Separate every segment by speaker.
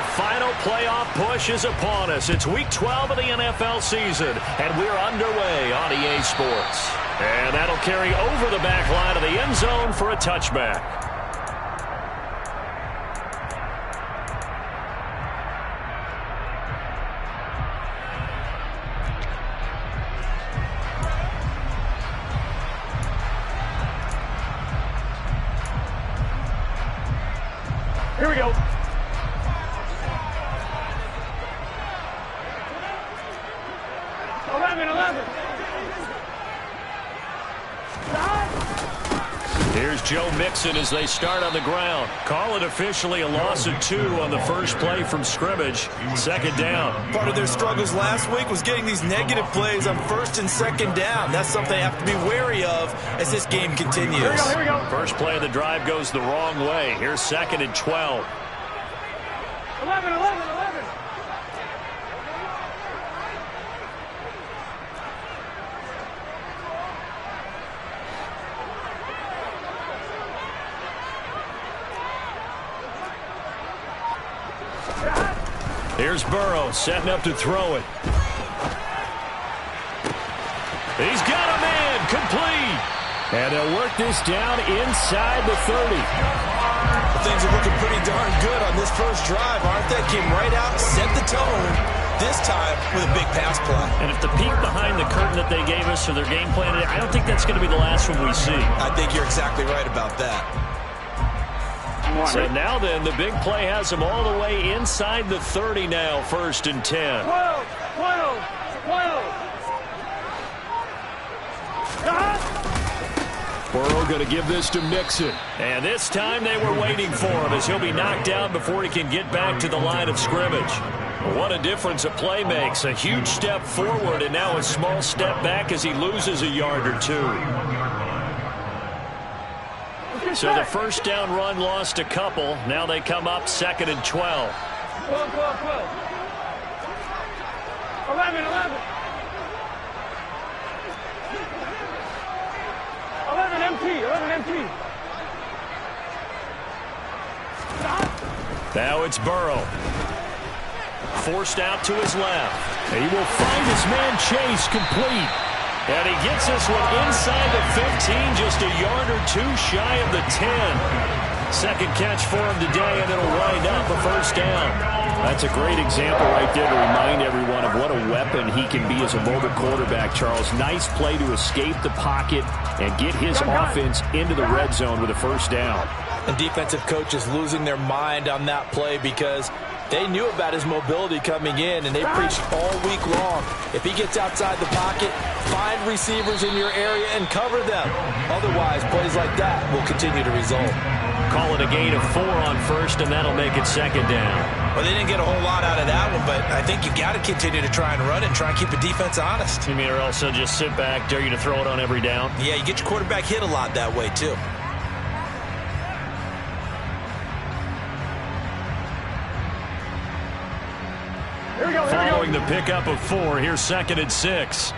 Speaker 1: The final playoff push is upon us. It's Week 12 of the NFL season, and we're underway on EA Sports. And that'll carry over the back line of the end zone for a touchback.
Speaker 2: Here we go.
Speaker 1: Here's Joe Mixon as they start on the ground. Call it officially a loss of 2 on the first play from scrimmage. Second down.
Speaker 3: Part of their struggles last week was getting these negative plays on first and second down. That's something they have to be wary of as this game continues.
Speaker 2: Here we go.
Speaker 1: First play of the drive goes the wrong way. Here's 2nd and 12.
Speaker 2: 11.
Speaker 1: Here's Burrow setting up to throw it. He's got a man complete. And they'll work this down inside the 30.
Speaker 3: Things are looking pretty darn good on this first drive, aren't they? Came right out, set the tone, this time with a big pass play.
Speaker 1: And if the peek behind the curtain that they gave us for their game plan, I don't think that's going to be the last one we see.
Speaker 3: I think you're exactly right about that.
Speaker 1: So now then, the big play has them all the way inside the 30 now, 1st and 10.
Speaker 2: 12.
Speaker 1: Burrow going to give this to Mixon. And this time they were waiting for him as he'll be knocked down before he can get back to the line of scrimmage. What a difference a play makes. A huge step forward and now a small step back as he loses a yard or 2. So the first down run lost a couple. Now they come up 2nd and 12.
Speaker 2: 12. 11. 11 empty.
Speaker 1: Now it's Burrow. Forced out to his left. He will find his man Chase complete. And he gets this one inside the 15, just a yard or 2 shy of the 10. Second catch for him today, and it'll wind up a first down. That's a great example right there to remind everyone of what a weapon he can be as a mobile quarterback, Charles. Nice play to escape the pocket and get his offense into the red zone with a first down.
Speaker 3: And defensive coaches losing their mind on that play because they knew about his mobility coming in, and they preached all week long. If he gets outside the pocket, find receivers in your area and cover them. Otherwise, plays like that will continue to result.
Speaker 1: Call it a gain of 4 on first, and that'll make it second down.
Speaker 3: Well, they didn't get a whole lot out of that one, but I think you got to continue to try and run and try and keep the defense honest.
Speaker 1: You mean, or else they'll just sit back, dare you to throw it on every down?
Speaker 3: Yeah, you get your quarterback hit a lot that way, too.
Speaker 1: Following the pickup of 4, here's 2nd and 6.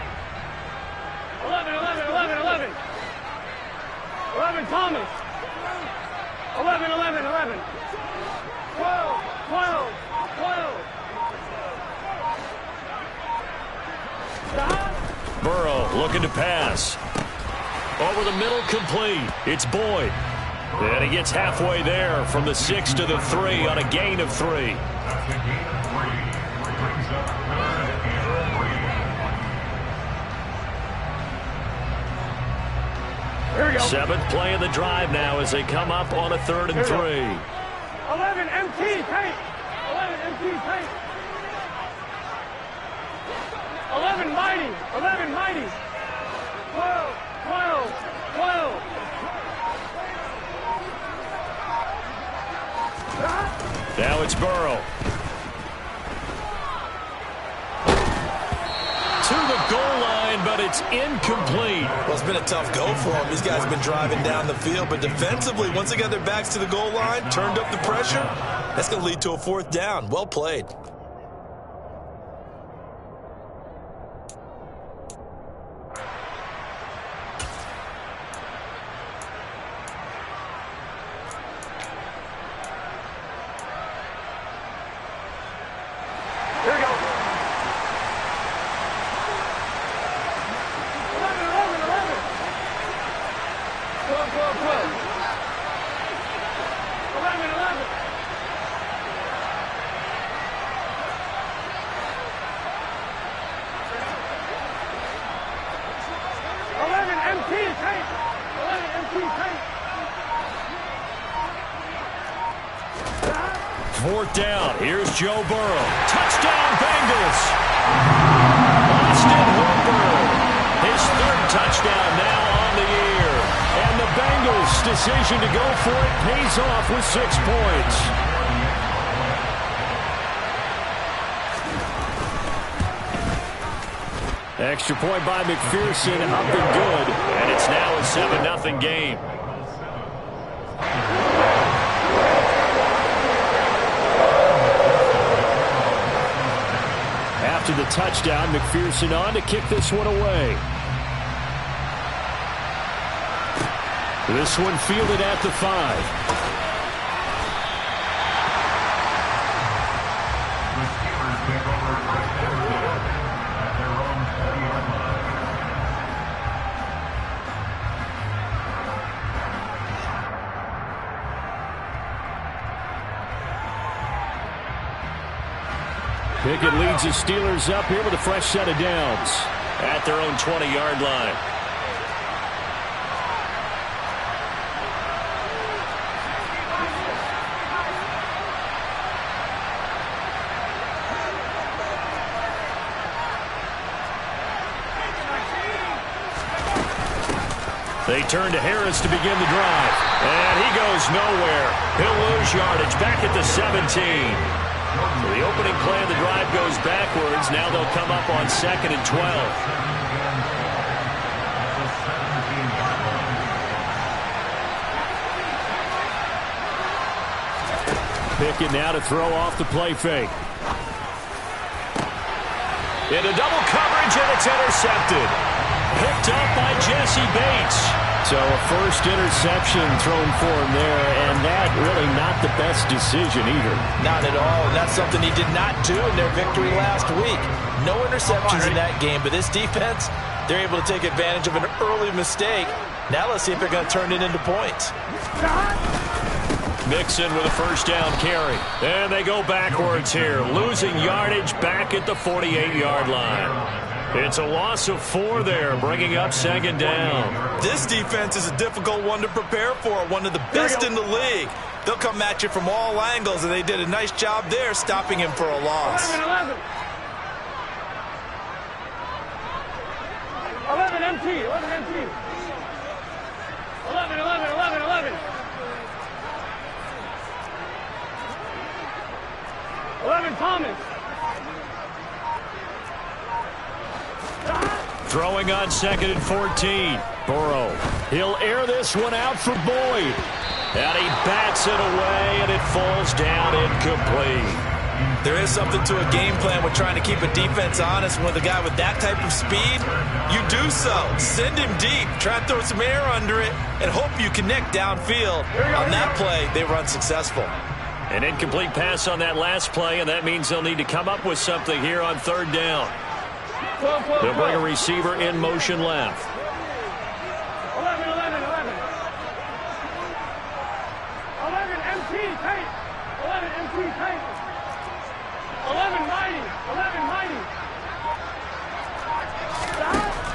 Speaker 2: 11 Thomas. 11. 12.
Speaker 1: Burrow looking to pass. Over the middle, complete. It's Boyd. And he gets halfway there from the 6 to the 3 on a gain of 3.
Speaker 2: Here we go.
Speaker 1: 7th play of the drive now as they come up on a 3rd and 3.
Speaker 2: 11 empty paint. 11 mighty. 12.
Speaker 1: Now it's Burrow. To the goal line, but it's incomplete.
Speaker 3: Well, it's been a tough go for them. These guys have been driving down the field, but defensively, once they got their backs to the goal line, turned up the pressure, that's going to lead to a 4th down. Well played.
Speaker 1: Fourth down. Here's Joe Burrow. Touchdown, Bengals. Austin Hooper. His third touchdown now on the year. And the Bengals' decision to go for it pays off with 6 points. Extra point by McPherson, up and good. And it's now a 7-0 game. After the touchdown, McPherson on to kick this one away. This one fielded at the 5. Pickett leads his Steelers up here with a fresh set of downs at their own 20-yard line. They turn to Harris to begin the drive. And he goes nowhere. He'll lose yardage back at the 17. So the opening play of the drive goes backwards. Now they'll come up on 2nd and 12. Pickett now to throw off the play fake. Into double coverage, and it's intercepted. Picked up by Jesse Bates. So a first interception thrown for him there, and that really not the best decision either.
Speaker 3: Not at all, and that's something he did not do in their victory last week. No interceptions in that game, but this defense, they're able to take advantage of an early mistake. Now let's see if they're going to turn it into points.
Speaker 1: Mixon with a first down carry. And they go backwards here, losing yardage back at the 48-yard line. It's a loss of 4 there, bringing up 2nd down.
Speaker 3: This defense is a difficult one to prepare for, one of the best in the league. They'll come at you from all angles, and they did a nice job there stopping him for a loss.
Speaker 2: 11 MT. 11 Thomas.
Speaker 1: Throwing on 2nd and 14. Burrow. He'll air this one out for Boyd. And he bats it away, and it falls down incomplete.
Speaker 3: There is something to a game plan with trying to keep a defense honest. With a guy with that type of speed, you do so. Send him deep. Try and throw some air under it and hope you connect downfield. On that play, they were unsuccessful.
Speaker 1: An incomplete pass on that last play, and that means they'll need to come up with something here on 3rd down. They'll bring a receiver in motion left.
Speaker 2: 11 MT tight. 11 MT tight. 11 mighty.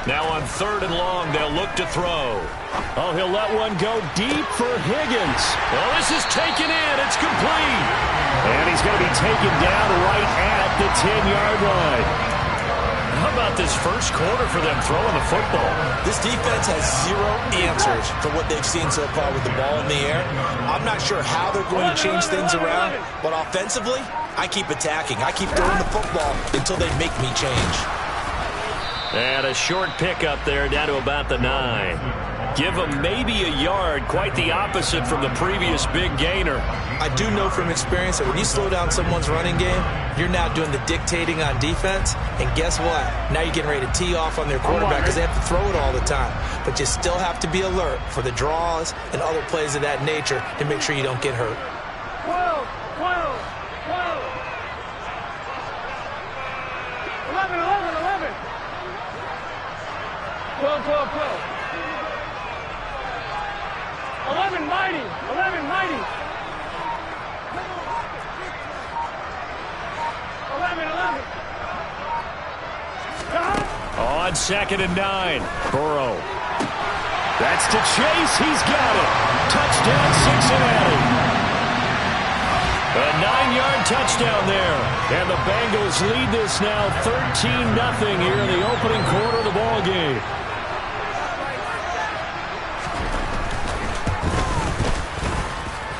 Speaker 1: Now on 3rd and long, they'll look to throw. Oh, he'll let one go deep for Higgins. Well, this is taken in. It's complete. And he's going to be taken down right at the 10-yard line. How about this first quarter for them throwing the football?
Speaker 3: This defense has 0 answers for what they've seen so far with the ball in the air. I'm not sure how they're going to change things around, but offensively, I keep attacking. I keep throwing the football until they make me change.
Speaker 1: And a short pickup there down to about the 9. Give them maybe a yard, quite the opposite from the previous big gainer.
Speaker 3: I do know from experience that when you slow down someone's running game, you're now doing the dictating on defense. And guess what? Now you're getting ready to tee off on their quarterback because they have to throw it all the time. But you still have to be alert for the draws and other plays of that nature to make sure you don't get hurt.
Speaker 2: 12. 11. 12. mighty. 11 mighty. 11.
Speaker 1: On 2nd and 9, Burrow. That's to Chase. He's got it. Touchdown, Cincinnati. A 9-yard touchdown there. And the Bengals lead this now 13-0 here in the opening quarter of the ball game.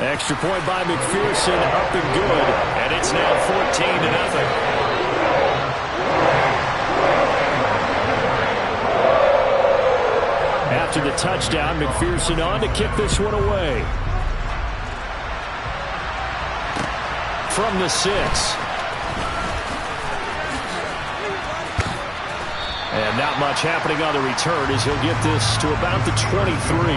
Speaker 1: Extra point by McPherson, up and good. And it's now 14-0. After the touchdown, McPherson on to kick this one away. From the 6. And not much happening on the return as he'll get this to about the 23.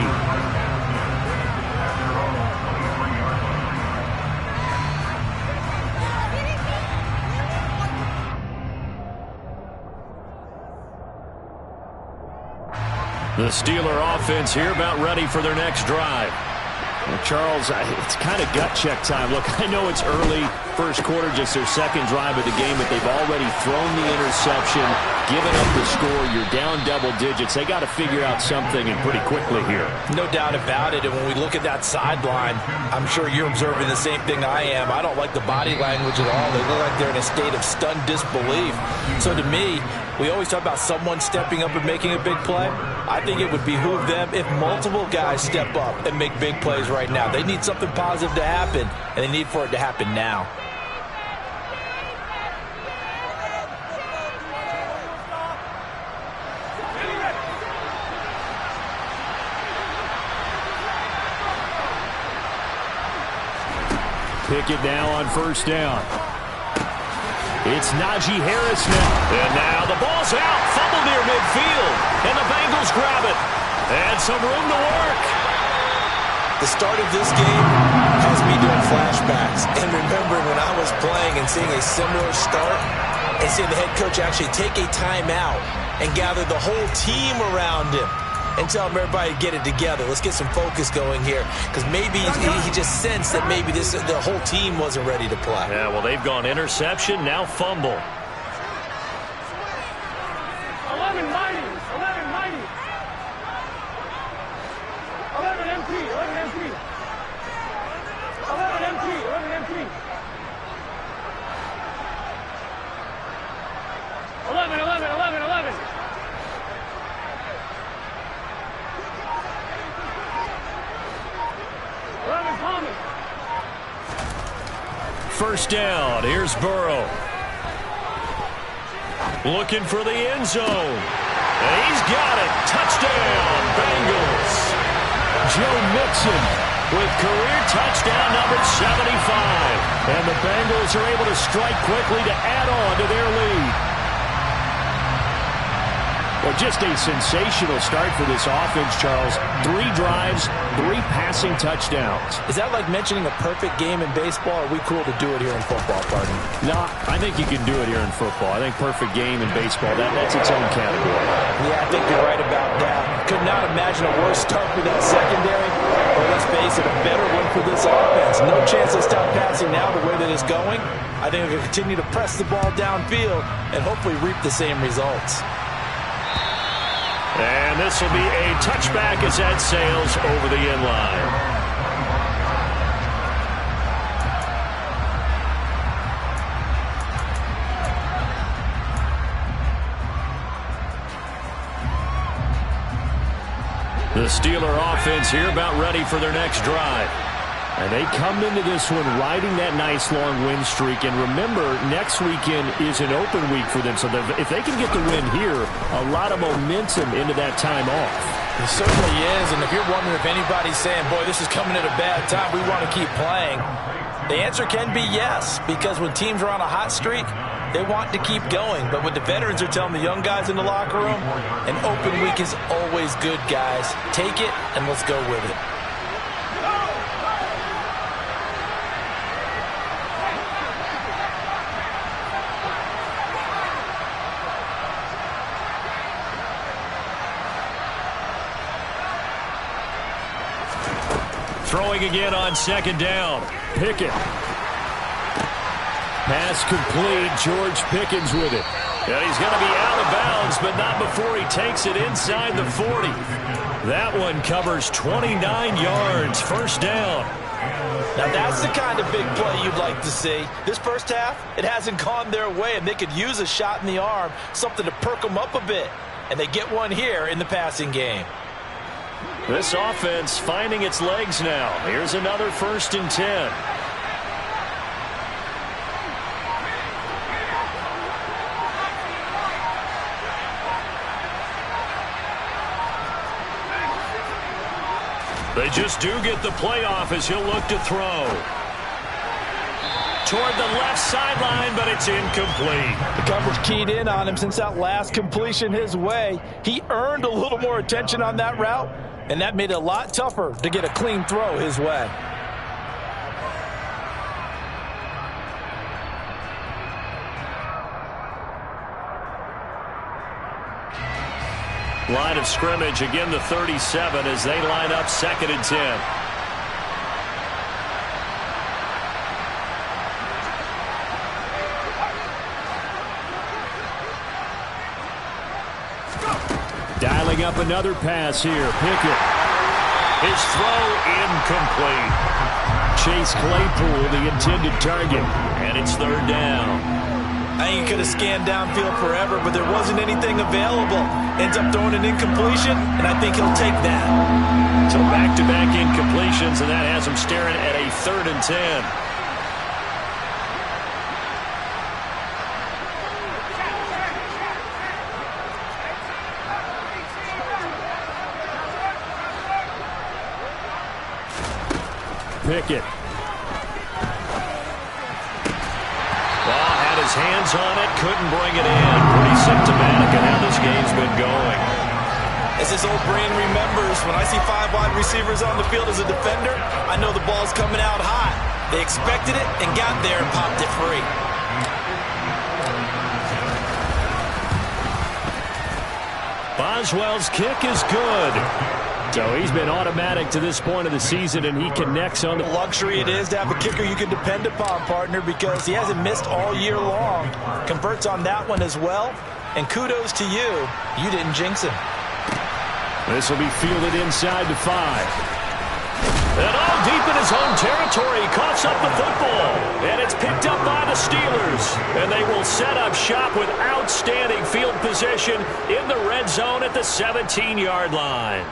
Speaker 1: The Steeler offense here about ready for their next drive. Well, Charles, it's kind of gut check time. Look, I know it's early, first quarter, just their second drive of the game, but they've already thrown the interception, given up the score. You're down double digits. They got to figure out something, and pretty quickly here.
Speaker 3: No doubt about it, and when we look at that sideline, I'm sure you're observing the same thing I am. I don't like the body language at all. They look like they're in a state of stunned disbelief. So to me, we always talk about someone stepping up and making a big play. I think it would behoove them if multiple guys step up and make big plays right now. They need something positive to happen, and they need for it to happen now.
Speaker 1: Pickett now on first down. It's Najee Harris now. And now the ball's out. Fumble near midfield. And the Bengals grab it. And some room to work.
Speaker 3: The start of this game has me doing flashbacks. And remembering when I was playing and seeing a similar start and seeing the head coach actually take a timeout and gather the whole team around him and tell him everybody to get it together. Let's get some focus going here. Because maybe he just sensed that maybe the whole team wasn't ready to play.
Speaker 1: Yeah, well, they've gone interception, now fumble.
Speaker 2: 11 mighty. 11 mighty. 11 empty. 11 empty. 11 empty. 11 empty. 11.
Speaker 1: First down. Here's Burrow. Looking for the end zone. And he's got it. Touchdown, Bengals. Joe Mixon with career touchdown number 75. And the Bengals are able to strike quickly to add on to their lead. Well, just a sensational start for this offense, Charles. 3 drives, 3 passing touchdowns.
Speaker 3: Is that like mentioning a perfect game in baseball, or are we cool to do it here in football, pardon?
Speaker 1: No, I think you can do it here in football. I think perfect game in baseball, that's its own category.
Speaker 3: Yeah, I think you're right about that. Could not imagine a worse start for that secondary, or let's face it, a better one for this offense. No chance to stop passing now the way that it's going. I think we can continue to press the ball downfield and hopefully reap the same results.
Speaker 1: And this will be a touchback as that sails over the end line. The Steeler offense here about ready for their next drive. And they come into this one riding that nice long win streak. And remember, next weekend is an open week for them. So if they can get the win here, a lot of momentum into that time off.
Speaker 3: It certainly is. And if you're wondering if anybody's saying, boy, this is coming at a bad time, we want to keep playing, the answer can be yes. Because when teams are on a hot streak, they want to keep going. But what the veterans are telling the young guys in the locker room, an open week is always good, guys. Take it and let's go with it.
Speaker 1: Throwing again on second down. Pickett. Pass complete. George Pickens with it. And he's going to be out of bounds, but not before he takes it inside the 40. That one covers 29 yards. First down.
Speaker 3: Now that's the kind of big play you'd like to see. This first half, it hasn't gone their way, and they could use a shot in the arm, something to perk them up a bit. And they get one here in the passing game.
Speaker 1: This offense finding its legs now. Here's another 1st and 10. They just do get the playoff as he'll look to throw. Toward the left sideline, but it's incomplete.
Speaker 3: The coverage keyed in on him since that last completion his way. He earned a little more attention on that route, and that made it a lot tougher to get a clean throw his way.
Speaker 1: Line of scrimmage, again the 37 as they line up 2nd and 10. Dialing up another pass here. Pickett. His throw incomplete. Chase Claypool, the intended target. And it's 3rd down.
Speaker 3: I think he could have scanned downfield forever, but there wasn't anything available. Ends up throwing an incompletion, and I think he'll take that.
Speaker 1: So back-to-back incompletions, and that has him staring at a 3rd and 10. Pickett. Ball had his hands on it, couldn't bring it in. Pretty symptomatic of how this game's been going.
Speaker 3: As his old brain remembers, when I see 5 wide receivers on the field as a defender, I know the ball's coming out hot. They expected it and got there and popped it free.
Speaker 1: Boswell's kick is good. So he's been automatic to this point of the season, and he connects on the
Speaker 3: luxury it is to have a kicker you can depend upon, partner, because he hasn't missed all year long. Converts on that one as well. And kudos to you. You didn't jinx him.
Speaker 1: This will be fielded inside the 5. And all deep in his own territory, he coughs up the football. And it's picked up by the Steelers. And they will set up shop with outstanding field position in the red zone at the 17-yard line.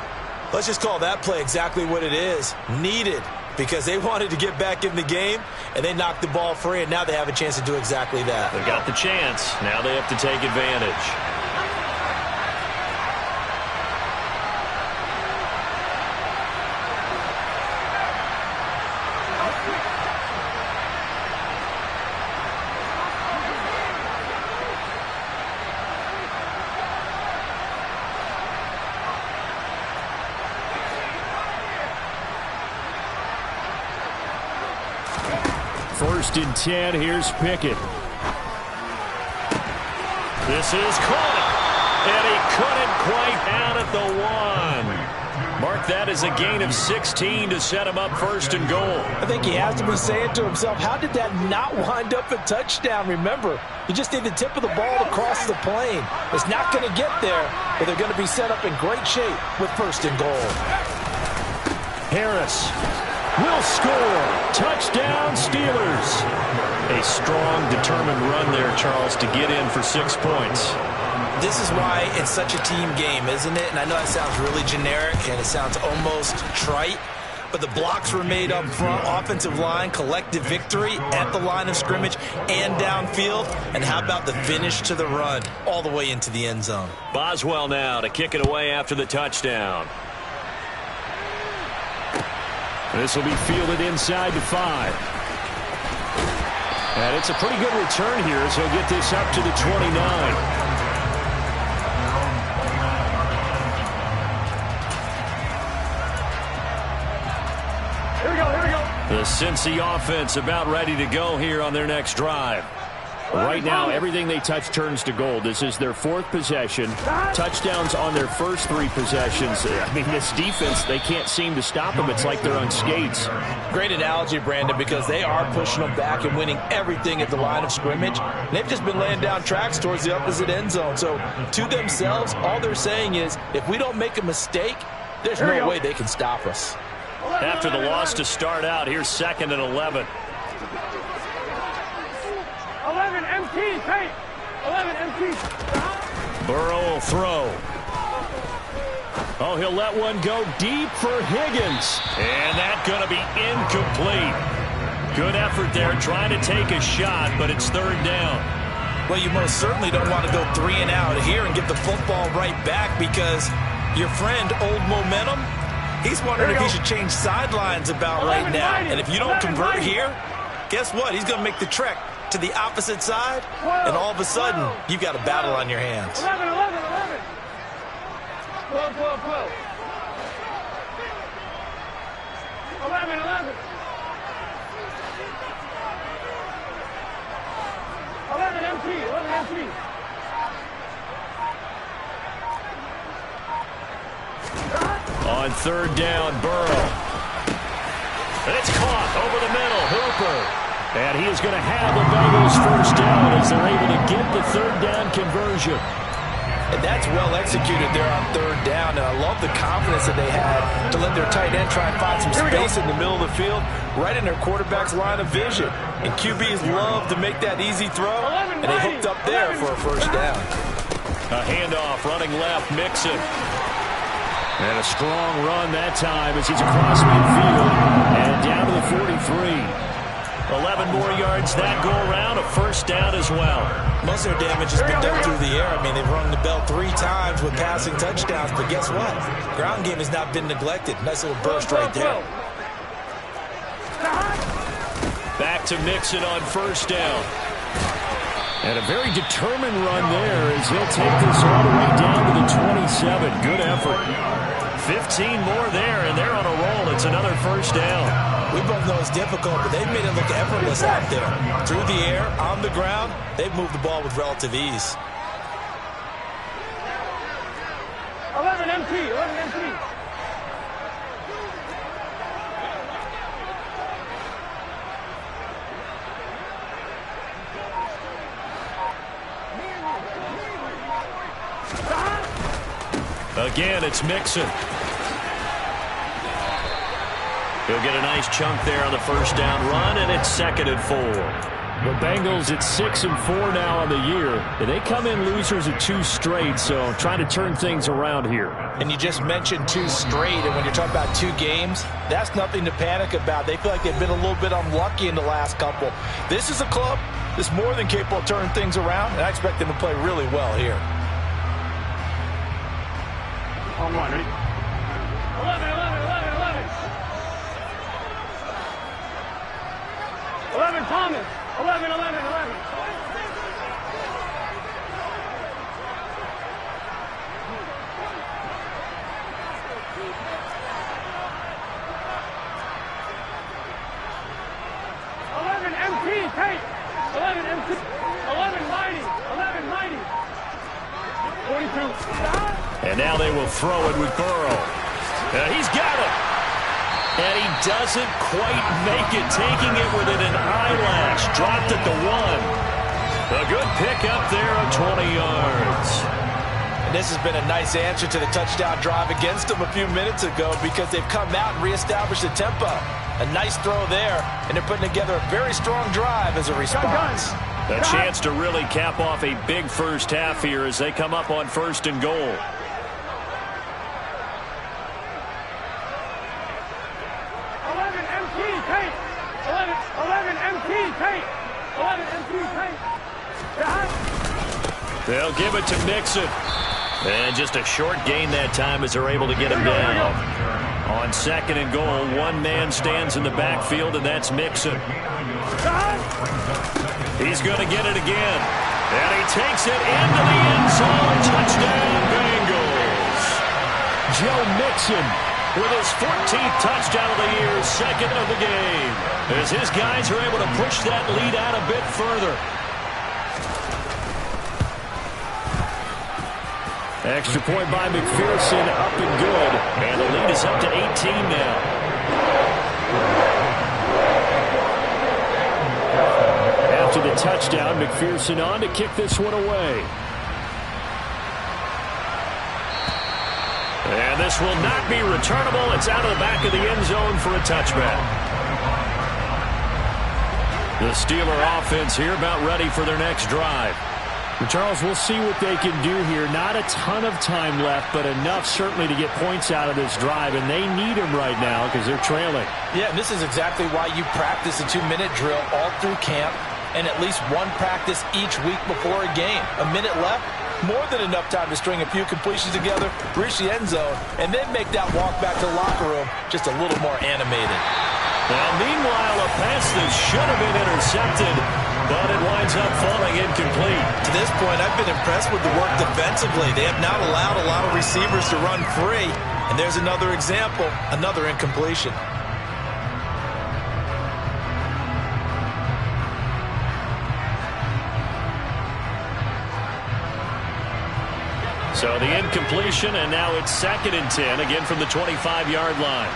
Speaker 3: Let's just call that play exactly what it is. Needed, because they wanted to get back in the game, and they knocked the ball free, and now they have a chance to do exactly that.
Speaker 1: They got the chance. Now they have to take advantage. First and 10, here's Pickett. This is caught, and he couldn't quite out at the 1. Mark that as a gain of 16 to set him up 1st and goal.
Speaker 3: I think he has to be saying to himself, how did that not wind up a touchdown? Remember, you just need the tip of the ball to cross the plane. It's not going to get there, but they're going to be set up in great shape with 1st and goal.
Speaker 1: Harris will score. Touchdown, Steelers. A strong, determined run there, Charles, to get in for 6 points.
Speaker 3: This is why it's such a team game, isn't it? And I know that sounds really generic and it sounds almost trite, but the blocks were made up front, offensive line, collective victory at the line of scrimmage and downfield. And how about the finish to the run all the way into the end zone?
Speaker 1: Boswell now to kick it away after the touchdown. This will be fielded inside the 5. And it's a pretty good return here as he'll get this up to the 29.
Speaker 2: Here we go.
Speaker 1: The Cincy offense about ready to go here on their next drive. Right now, everything they touch turns to gold. This is their 4th possession. Touchdowns on their first 3 possessions. I mean, this defense, they can't seem to stop them. It's like they're on skates.
Speaker 3: Great analogy, Brandon, because they are pushing them back and winning everything at the line of scrimmage. They've just been laying down tracks towards the opposite end zone. So, to themselves, all they're saying is, if we don't make a mistake, there's no way they can stop us.
Speaker 1: After the loss to start out, here's 2nd and 11.
Speaker 2: 11 MT, Tate. 11 MT.
Speaker 1: Burrow will throw. Oh, he'll let one go deep for Higgins. And that's going to be incomplete. Good effort there trying to take a shot, but it's 3rd down.
Speaker 3: Well, you most certainly don't want to go 3 and out here and get the football right back because your friend, Old Momentum, he's wondering if he should change sidelines about right now. And if you don't convert here, guess what? He's going to make the trek to the opposite side, and all of a sudden, you've got a battle on your hands.
Speaker 2: 11, 11, 11. 12, 12, 12. 11, 11. 11 MT, 11 MT.
Speaker 1: On 3rd down, Burrow. And it's caught over the middle. Hooper. And he is going to have the Bengals 1st down as they're able to get the 3rd down conversion.
Speaker 3: And that's well executed there on 3rd down. And I love the confidence that they had to let their tight end try and find some space in the middle of the field, right in their quarterback's line of vision. And QBs love to make that easy throw, and they hooked up there for a 1st down.
Speaker 1: A handoff running left, Mixon. And a strong run that time as he's across midfield and down to the 43. 11 more yards that go around, a 1st down as well.
Speaker 3: Most of their damage has been done through the air. I mean, they've rung the bell 3 times with passing touchdowns, but guess what? Ground game has not been neglected. Nice little burst right there.
Speaker 1: Back to Mixon on 1st down. And a very determined run there as he'll take this all the way down to the 27. Good effort. 15 more there, and they're on a roll. It's another 1st down.
Speaker 3: We both know it's difficult, but they've made it look effortless out there. Through the air, on the ground, they've moved the ball with relative ease.
Speaker 2: 11 MT, 11 MT.
Speaker 1: Again, it's Mixon. He'll get a nice chunk there on the 1st down run, and it's 2nd and 4. The Bengals at 6-4 now on the year. And they come in losers at 2 straight, so trying to turn things around here.
Speaker 3: And you just mentioned 2 straight, and when you're talking about 2 games, that's nothing to panic about. They feel like they've been a little bit unlucky in the last couple. This is a club that's more than capable of turning things around, and I expect them to play really well here.
Speaker 2: On 1, ready? 11, 11, 11, 11. 11 Thomas. 11, 11, 11. MT, Tate. 11 MT. 11 Mighty. 11 Mighty. 42.
Speaker 1: And now they will throw it with Burrow. He's got it. And he doesn't quite make it, taking it within an eyelash. Dropped at the 1. A good pickup there of 20 yards.
Speaker 3: And this has been a nice answer to the touchdown drive against them a few minutes ago because they've come out and reestablished the tempo. A nice throw there, and they're putting together a very strong drive as a response.
Speaker 1: A chance to really cap off a big first half here as they come up on 1st and goal.
Speaker 2: 11 MT, Tate. 11 MT, Tate. 11 MT, Tate.
Speaker 1: They'll give it to Mixon. And just a short gain that time as they're able to get him down. On 2nd and goal, one man stands in the backfield, and that's Mixon. He's going to get it again. And he takes it into the end zone. Touchdown, Bengals. Joe Mixon with his 14th touchdown of the year, 2nd of the game. As his guys are able to push that lead out a bit further. Extra point by McPherson, up and good. And the lead is up to 18 now. After the touchdown, McPherson on to kick this one away. And this will not be returnable. It's out of the back of the end zone for a touchback. The Steeler offense here about ready for their next drive. Charles, we'll see what they can do here. Not a ton of time left, but enough certainly to get points out of this drive, and they need them right now because they're trailing.
Speaker 3: Yeah, and this is exactly why you practice a 2-minute drill all through camp and at least one practice each week before a game. A minute left, more than enough time to string a few completions together, reach the end zone, and then make that walk back to the locker room just a little more animated.
Speaker 1: Now, meanwhile, a pass that should have been intercepted, but it winds up falling incomplete.
Speaker 3: To this point, I've been impressed with the work defensively. They have not allowed a lot of receivers to run free. And there's another example, another incompletion.
Speaker 1: So the incompletion, and now it's 2nd and 10, again from the 25-yard line.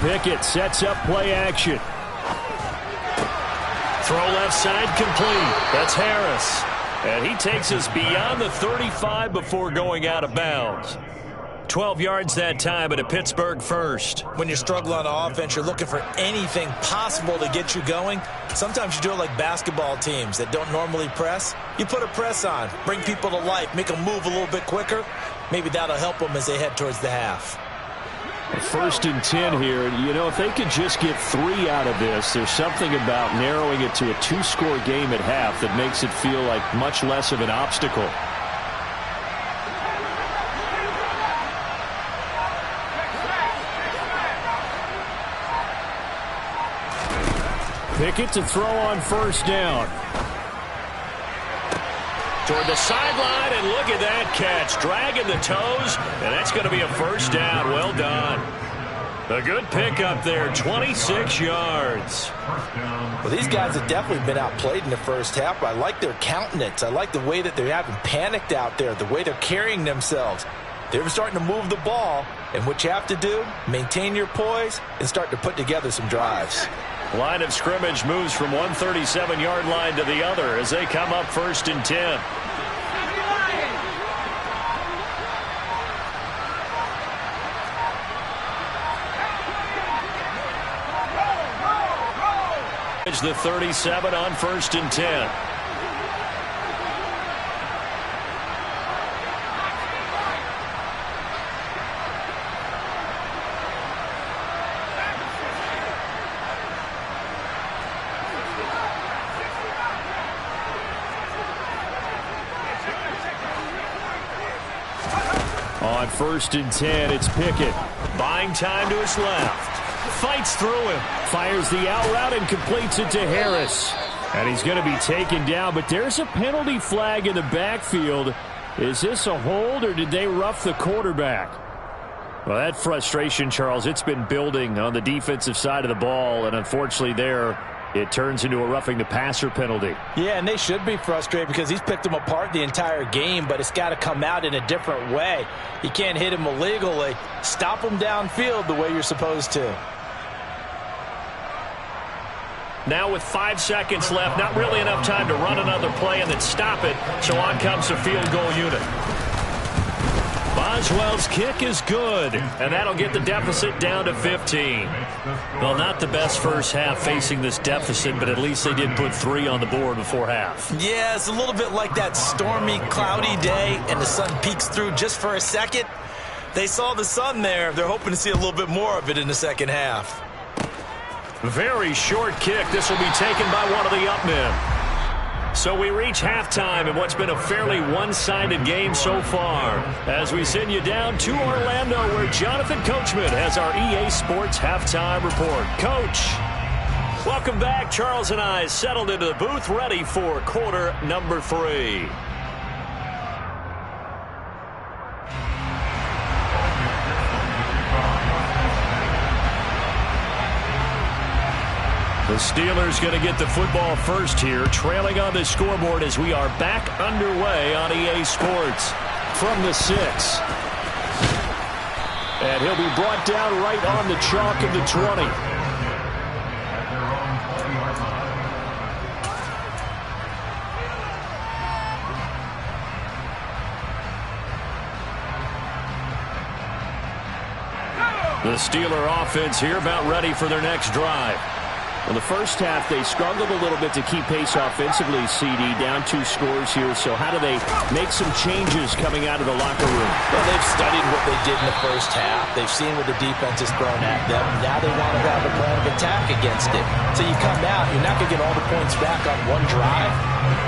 Speaker 1: Pickett sets up play action. Throw left side complete. That's Harris. And he takes us beyond the 35 before going out of bounds. 12 yards that time, and a Pittsburgh first.
Speaker 3: When you're struggling on offense, you're looking for anything possible to get you going. Sometimes you do it like basketball teams that don't normally press. You put a press on, bring people to life, make them move a little bit quicker. Maybe that'll help them as they head towards the half.
Speaker 1: 1st and 10 here. You know, if they could just get 3 out of this, there's something about narrowing it to a 2-score game at half that makes it feel like much less of an obstacle. Pickett to throw on 1st down. Toward the sideline, and look at that catch. Dragging the toes, and that's going to be a 1st down. Well done. A good pickup there, 26 yards.
Speaker 3: Well, these guys have definitely been outplayed in the first half. I like their countenance. I like the way that they haven't panicked out there, the way they're carrying themselves. They're starting to move the ball, and what you have to do, maintain your poise and start to put together some drives.
Speaker 1: Line of scrimmage moves from one 37-yard line to the other as they come up 1st and 10. The 37 on 1st and 10. On 1st and 10, it's Pickett. Buying time to his left. Fights through him. Fires the out route and completes it to Harris. And he's going to be taken down, but there's a penalty flag in the backfield. Is this a hold, or did they rough the quarterback? Well, that frustration, Charles, it's been building on the defensive side of the ball, and unfortunately there, it turns into a roughing the passer penalty.
Speaker 3: Yeah, and they should be frustrated because he's picked them apart the entire game, but it's got to come out in a different way. You can't hit him illegally. Stop him downfield the way you're supposed to.
Speaker 1: Now with 5 seconds left, not really enough time to run another play and then stop it, so on comes the field goal unit. Boswell's kick is good, and that'll get the deficit down to 15. Well, not the best first half facing this deficit, but at least they did put 3 on the board before half.
Speaker 3: Yeah, it's a little bit like that stormy, cloudy day, and the sun peeks through just for a second. They saw the sun there. They're hoping to see a little bit more of it in the second half.
Speaker 1: Very short kick. This will be taken by one of the up men. So we reach halftime in what's been a fairly one-sided game so far, as we send you down to Orlando, where Jonathan Coachman has our EA Sports halftime report. Coach, welcome back. Charles and I settled into the booth, ready for quarter number 3. The Steelers going to get the football first here, trailing on the scoreboard as we are back underway on EA Sports. From the 6. And he'll be brought down right on the chalk of the 20. The Steeler offense here about ready for their next drive.
Speaker 4: In the first half, they struggled a little bit to keep pace offensively, CD, down 2 scores here. So how do they make some changes coming out of the locker room?
Speaker 3: Well, they've studied what they did in the first half. They've seen what the defense has thrown at them. Now they want to have a plan of attack against it. So you come out, you're not going to get all the points back on one drive,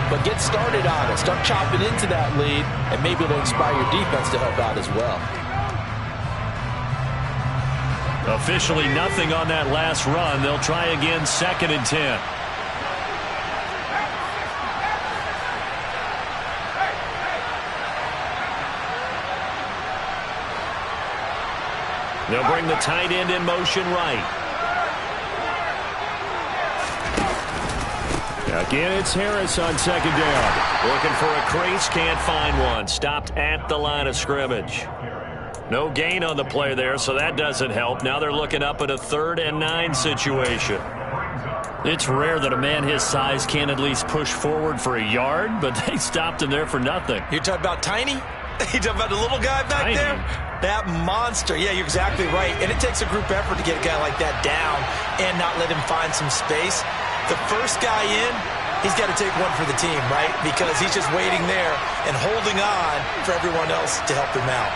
Speaker 3: but get started on it. Start chopping into that lead, and maybe it'll inspire your defense to help out as well.
Speaker 1: Officially nothing on that last run. They'll try again, 2nd and 10. They'll bring the tight end in motion right. Again, it's Harris on 2nd down. Looking for a crease, can't find one. Stopped at the line of scrimmage. No gain on the play there, so that doesn't help. Now they're looking up at a 3rd and 9 situation. It's rare that a man his size can at least push forward for a yard, but they stopped him there for nothing.
Speaker 3: You're talking about Tiny? You talking about the little guy back
Speaker 1: Tiny.
Speaker 3: there? That monster. Yeah, you're exactly right. And it takes a group effort to get a guy like that down and not let him find some space. The first guy in, he's got to take one for the team, right? Because he's just waiting there and holding on for everyone else to help him out.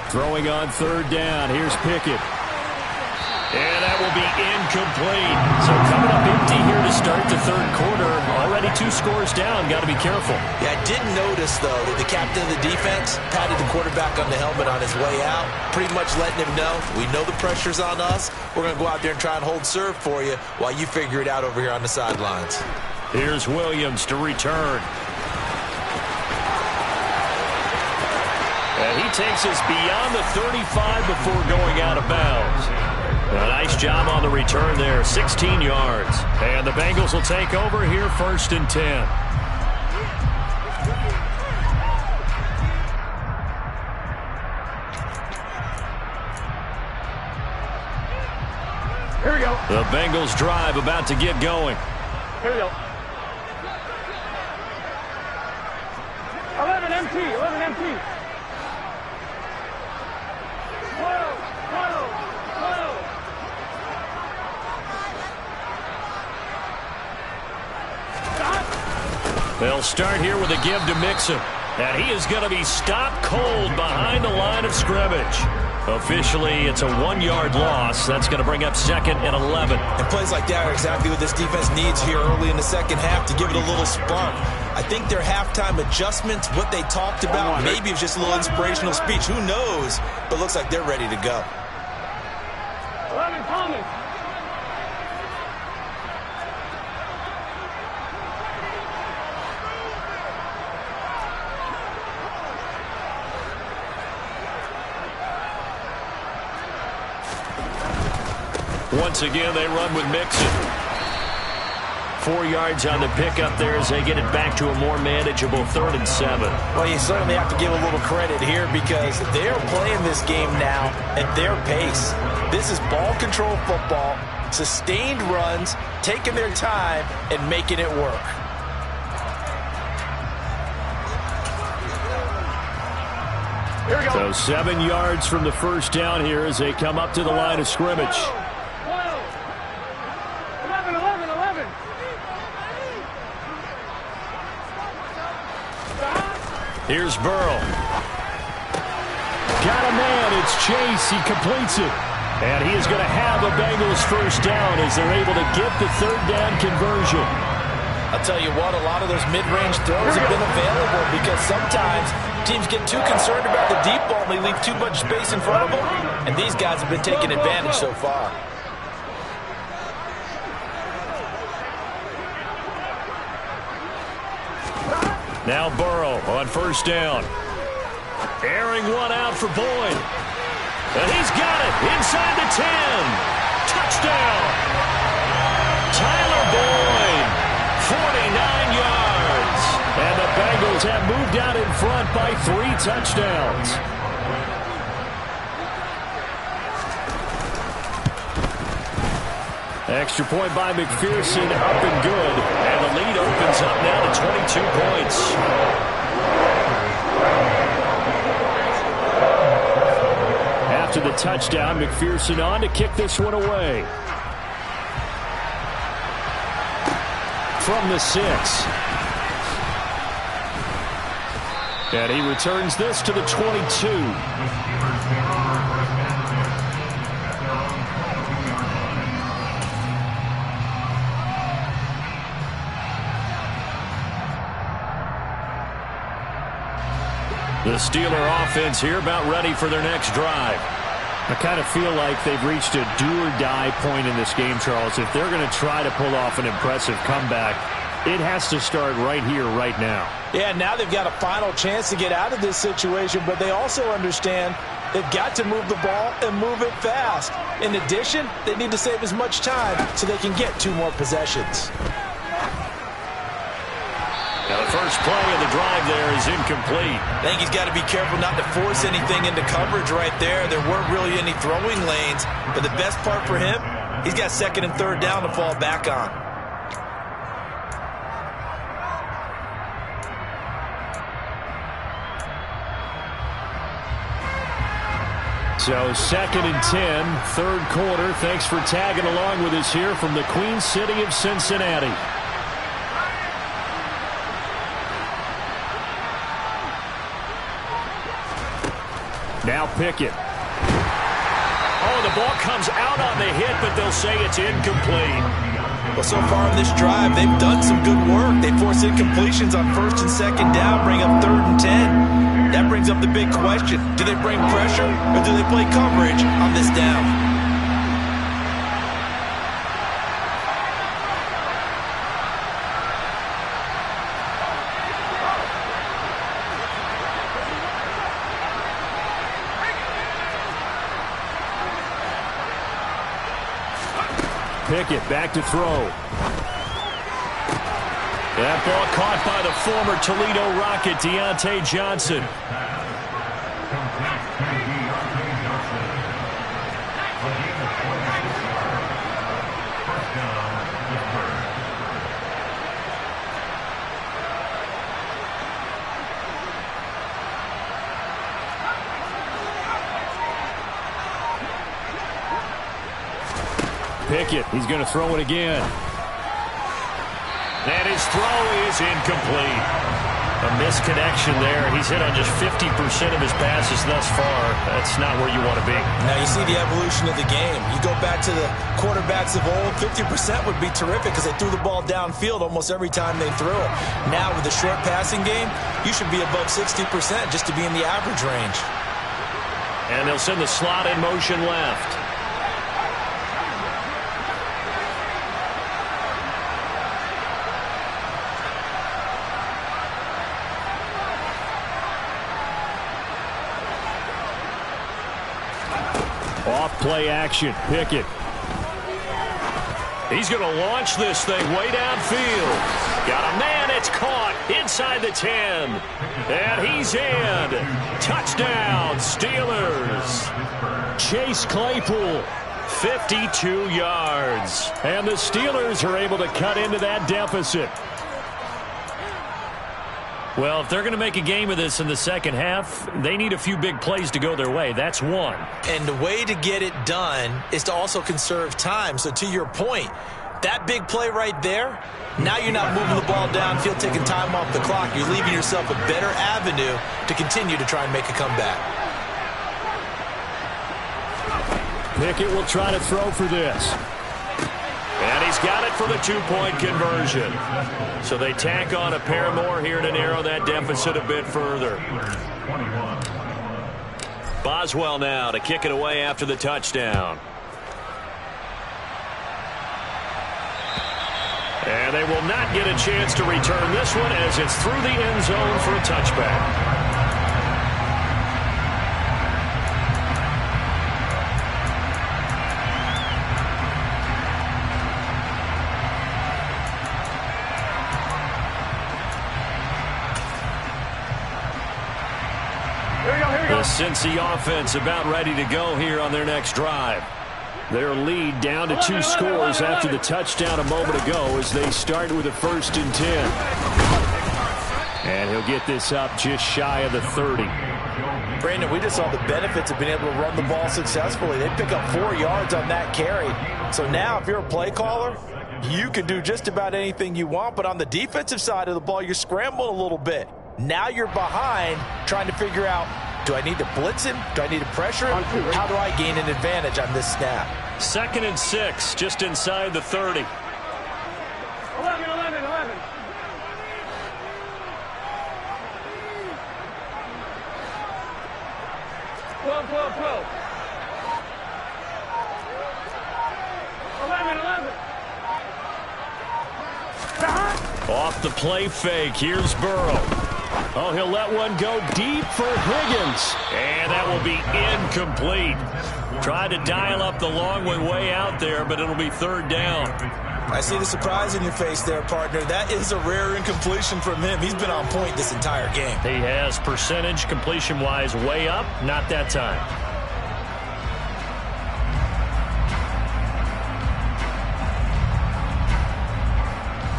Speaker 1: Throwing on 3rd down. Here's Pickett. And that will be incomplete. So coming up empty here to start the 3rd quarter. Already 2 scores down. Got to be careful.
Speaker 3: Yeah, I did notice, though, that the captain of the defense patted the quarterback on the helmet on his way out, pretty much letting him know, we know the pressure's on us. We're going to go out there and try and hold serve for you while you figure it out over here on the sidelines.
Speaker 1: Here's Williams to return. And he takes us beyond the 35 before going out of bounds. A nice job on the return there, 16 yards. And the Bengals will take over here, 1st and 10.
Speaker 2: Here we go.
Speaker 1: The Bengals drive about to get going.
Speaker 2: Here we go. 11 MT. 11 MT.
Speaker 1: They'll start here with a give to Mixon. And he is going to be stopped cold behind the line of scrimmage. Officially, it's a 1-yard loss. That's going to bring up 2nd and 11.
Speaker 3: And plays like that are exactly what this defense needs here early in the second half to give it a little spark. I think their halftime adjustments, what they talked about, maybe it's just a little inspirational speech. Who knows? But looks like they're ready to go.
Speaker 2: 11 Thomas.
Speaker 1: Once again, they run with Mixon. 4 yards on the pickup there as they get it back to a more manageable 3rd and 7.
Speaker 3: Well, you certainly have to give a little credit here because they're playing this game now at their pace. This is ball control football, sustained runs, taking their time, and making it work.
Speaker 2: Here we go.
Speaker 1: So 7 yards from the 1st down here as they come up to the line of scrimmage.
Speaker 2: 11.
Speaker 1: Here's Burrow. Got a man. It's Chase. He completes it. And he is going to have a Bengals 1st down as they're able to get the 3rd down conversion.
Speaker 3: I'll tell you what, a lot of those mid-range throws have been available because sometimes teams get too concerned about the deep ball and they leave too much space in front of them. And these guys have been taking advantage so far.
Speaker 1: Now Burrow on 1st down. Airing one out for Boyd. And he's got it inside the 10. Touchdown. Tyler Boyd, 49 yards. And the Bengals have moved out in front by 3 touchdowns. Extra point by McPherson, up and good. And the lead opens up now to 22 points. After the touchdown, McPherson on to kick this one away. From the 6. And he returns this to the 22. The Steeler offense here about ready for their next drive. I kind of feel like they've reached a do-or-die point in this game, Charles. If they're going to try to pull off an impressive comeback, it has to start right here, right now.
Speaker 3: Yeah, now they've got a final chance to get out of this situation, but they also understand they've got to move the ball and move it fast. In addition, they need to save as much time so they can get 2 more possessions.
Speaker 1: Now the first play of the drive there is incomplete.
Speaker 3: I think he's got to be careful not to force anything into coverage right there. There weren't really any throwing lanes, but the best part for him, he's got 2nd and 3rd down to fall back on.
Speaker 1: So 2nd and 10, 3rd quarter. Thanks for tagging along with us here from the Queen City of Cincinnati. Now Pickett. Oh, the ball comes out on the hit, but they'll say it's incomplete.
Speaker 3: Well, so far in this drive, they've done some good work. They force incompletions on 1st and 2nd down, bring up 3rd and 10. That brings up the big question. Do they bring pressure, or do they play coverage on this down?
Speaker 1: Pickett back to throw. That ball caught by the former Toledo Rocket, Deontay Johnson. Pickett, he's going to throw it again. And his throw is incomplete. A misconnection there. He's hit on just 50% of his passes thus far. That's not where you want to be.
Speaker 3: Now you see the evolution of the game. You go back to the quarterbacks of old, 50% would be terrific because they threw the ball downfield almost every time they threw it. Now with the short passing game, you should be above 60% just to be in the average range.
Speaker 1: And they'll send the slot in motion left. Off play action, Pickett. He's going to launch this thing way downfield. Got a man, it's caught inside the 10. And he's in. Touchdown, Steelers. Chase Claypool, 52 yards. And the Steelers are able to cut into that deficit. Well, if they're going to make a game of this in the second half, they need a few big plays to go their way. That's one.
Speaker 3: And the way to get it done is to also conserve time. So to your point, that big play right there, now you're not moving the ball downfield, taking time off the clock. You're leaving yourself a better avenue to continue to try and make a comeback.
Speaker 1: Pickett will try to throw for this. And he's got it for the 2-point conversion. So they tack on a pair more here to narrow that deficit a bit further. Boswell now to kick it away after the touchdown. And they will not get a chance to return this one as it's through the end zone for a touchback. The Cincy offense about ready to go here on their next drive.
Speaker 4: Their lead down to 2 scores after the touchdown a moment ago as they start with a 1st and 10. And he'll get this up just shy of the 30.
Speaker 3: Brandon, we just saw the benefits of being able to run the ball successfully. They pick up 4 yards on that carry. So now if you're a play caller, you can do just about anything you want. But on the defensive side of the ball, you're scrambling a little bit. Now you're behind trying to figure out, do I need to blitz him? Do I need to pressure him? How do I gain an advantage on this snap?
Speaker 1: 2nd and 6, just inside the 30.
Speaker 2: 11, 11, 11.
Speaker 1: Off the play fake, here's Burrow.
Speaker 4: Oh, he'll let one go deep for Higgins.
Speaker 1: And that will be incomplete. Tried to dial up the long one way out there, but it'll be 3rd down.
Speaker 3: I see the surprise in your face there, partner. That is a rare incompletion from him. He's been on point this entire game.
Speaker 1: He has percentage completion-wise way up, not that time.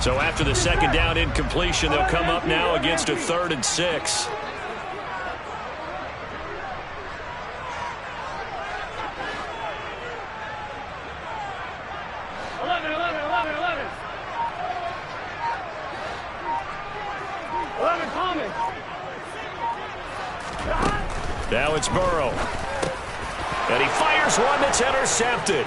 Speaker 1: So after the 2nd down incompletion, they'll come up now against a 3rd and 6. Now it's Burrow. And he fires one that's intercepted.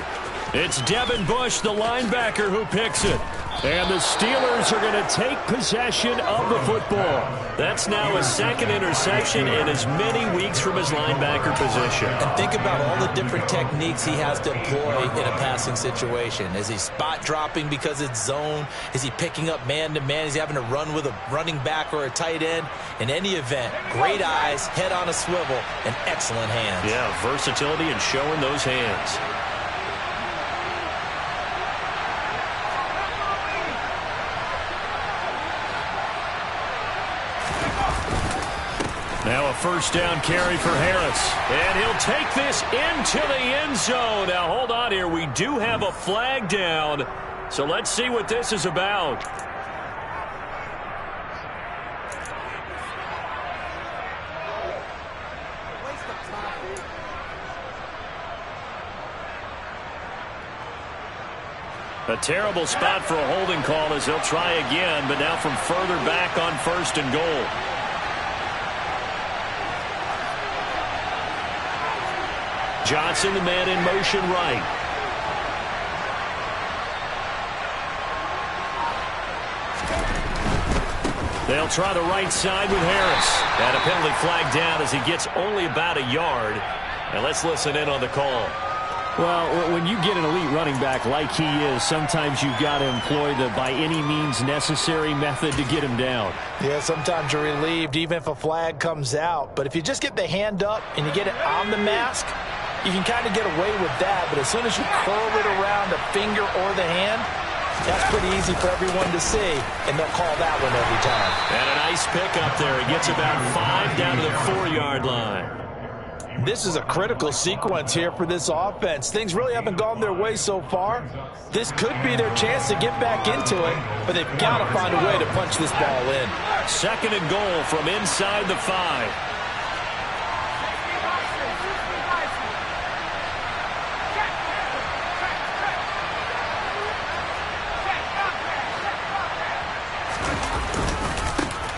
Speaker 1: It's Devin Bush, the linebacker, who picks it. And the Steelers are going to take possession of the football. That's now his 2nd interception in as many weeks from his linebacker position.
Speaker 3: And think about all the different techniques he has to employ in a passing situation. Is he spot dropping because it's zone? Is he picking up man-to-man? Is he having to run with a running back or a tight end? In any event, great eyes, head on a swivel, and excellent hands.
Speaker 1: Yeah, versatility and showing those hands. Now a 1st down carry for Harris. And he'll take this into the end zone. Now hold on here. We do have a flag down. So let's see what this is about. A terrible spot for a holding call as they'll try again, but now from further back on 1st and goal. Johnson, the man in motion right. They'll try the right side with Harris. And a penalty flag down as he gets only about a yard. And let's listen in on the call.
Speaker 4: Well, when you get an elite running back like he is, sometimes you've got to employ the by any means necessary method to get him down.
Speaker 3: Yeah, sometimes you're relieved even if a flag comes out. But if you just get the hand up and you get it on the mask, you can kind of get away with that. But as soon as you curl it around the finger or the hand, that's pretty easy for everyone to see, and they'll call that one every time.
Speaker 1: And a nice pickup there. He gets about 5 down to the 4-yard line.
Speaker 3: This is a critical sequence here for this offense. Things really haven't gone their way so far. This could be their chance to get back into it, but they've got to find a way to punch this ball in.
Speaker 1: 2nd and goal from inside the 5.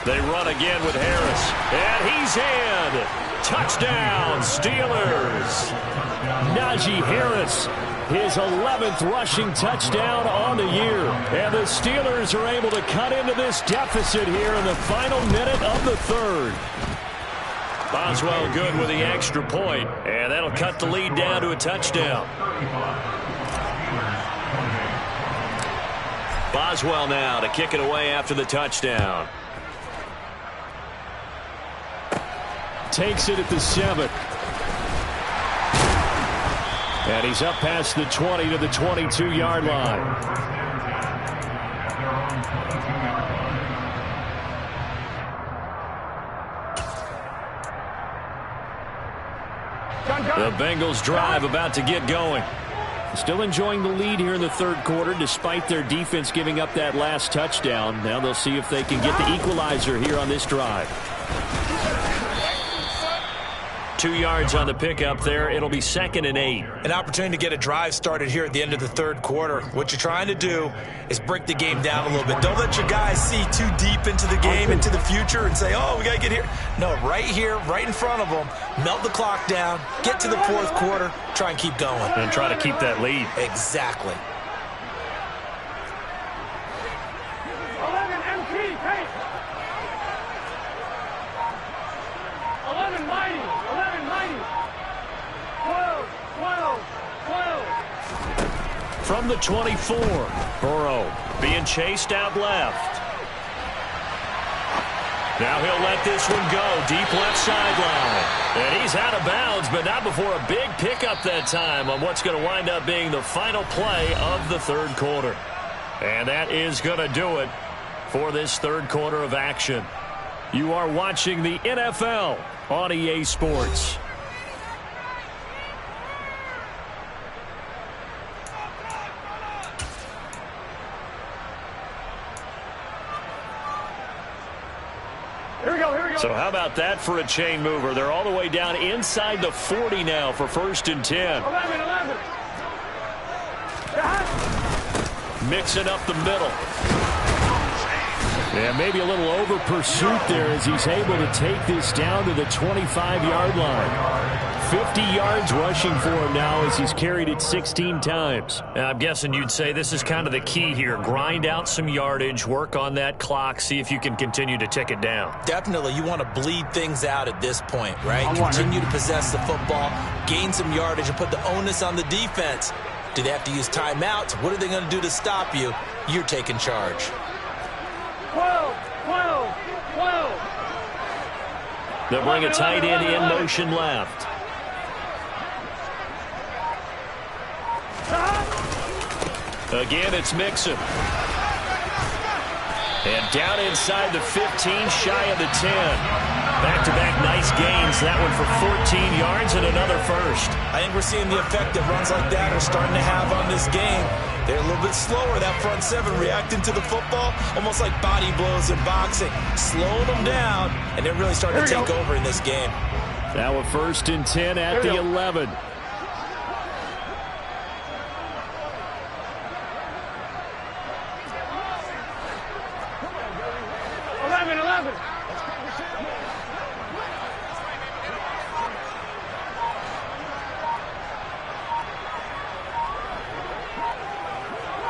Speaker 1: They run again with Harris. And he's in. Touchdown, Steelers.
Speaker 4: Najee Harris, his 11th rushing touchdown on the year. And the Steelers are able to cut into this deficit here in the final minute of the 3rd.
Speaker 1: Boswell good with the extra point. And that'll cut the lead down to a touchdown. Boswell now to kick it away after the touchdown.
Speaker 4: Takes it at the 7. And he's up past the 20 to the 22-yard line. The Bengals drive about to get going. Still enjoying the lead here in the third quarter despite their defense giving up that last touchdown. Now they'll see if they can get the equalizer here on this drive. 2 yards on the pickup there. It'll be 2nd and 8.
Speaker 3: An opportunity to get a drive started here at the end of the third quarter. What you're trying to do is break the game down a little bit. Don't let your guys see too deep into the game, into the future, and say, oh, we got to get here. No, right here, right in front of them, melt the clock down, get to the fourth quarter, try and keep going.
Speaker 1: And try to keep that lead.
Speaker 3: Exactly.
Speaker 2: 11 MT, take. 11 mighty. 11 mighty. 12, 12, 12.
Speaker 1: From the 24, Burrow being chased out left. Now he'll let this one go. Deep left sideline. And he's out of bounds, but not before a big pickup that time on what's going to wind up being the final play of the third quarter. And that is going to do it for this third quarter of action. You are watching the NFL on EA Sports.
Speaker 2: Here we go, here we go.
Speaker 1: So how about that for a chain mover? They're all the way down inside the 40 now for 1st and 10.
Speaker 2: 11, 11.
Speaker 1: Mixing up the middle. Yeah, maybe a little over pursuit there as he's able to take this down to the 25-yard line. 50 yards rushing for him now as he's carried it 16 times.
Speaker 4: And I'm guessing you'd say this is kind of the key here. Grind out some yardage, work on that clock, see if you can continue to tick it down.
Speaker 3: Definitely, you want to bleed things out at this point, right? Continue to possess the football, gain some yardage, and put the onus on the defense. Do they have to use timeouts? What are they going to do to stop you? You're taking charge.
Speaker 2: 12, 12, 12.
Speaker 1: They'll bring a tight end in motion left. Again, it's Mixon. And down inside the 15, shy of the 10. Back-to-back nice gains. That one for 14 yards and another first.
Speaker 3: I think we're seeing the effect that runs like that are starting to have on this game. They're a little bit slower, that front seven, reacting to the football, almost like body blows in boxing, slowing them down, and they're really starting to take over in this game.
Speaker 1: Now a 1st and 10 at the 11.
Speaker 2: 11, 11.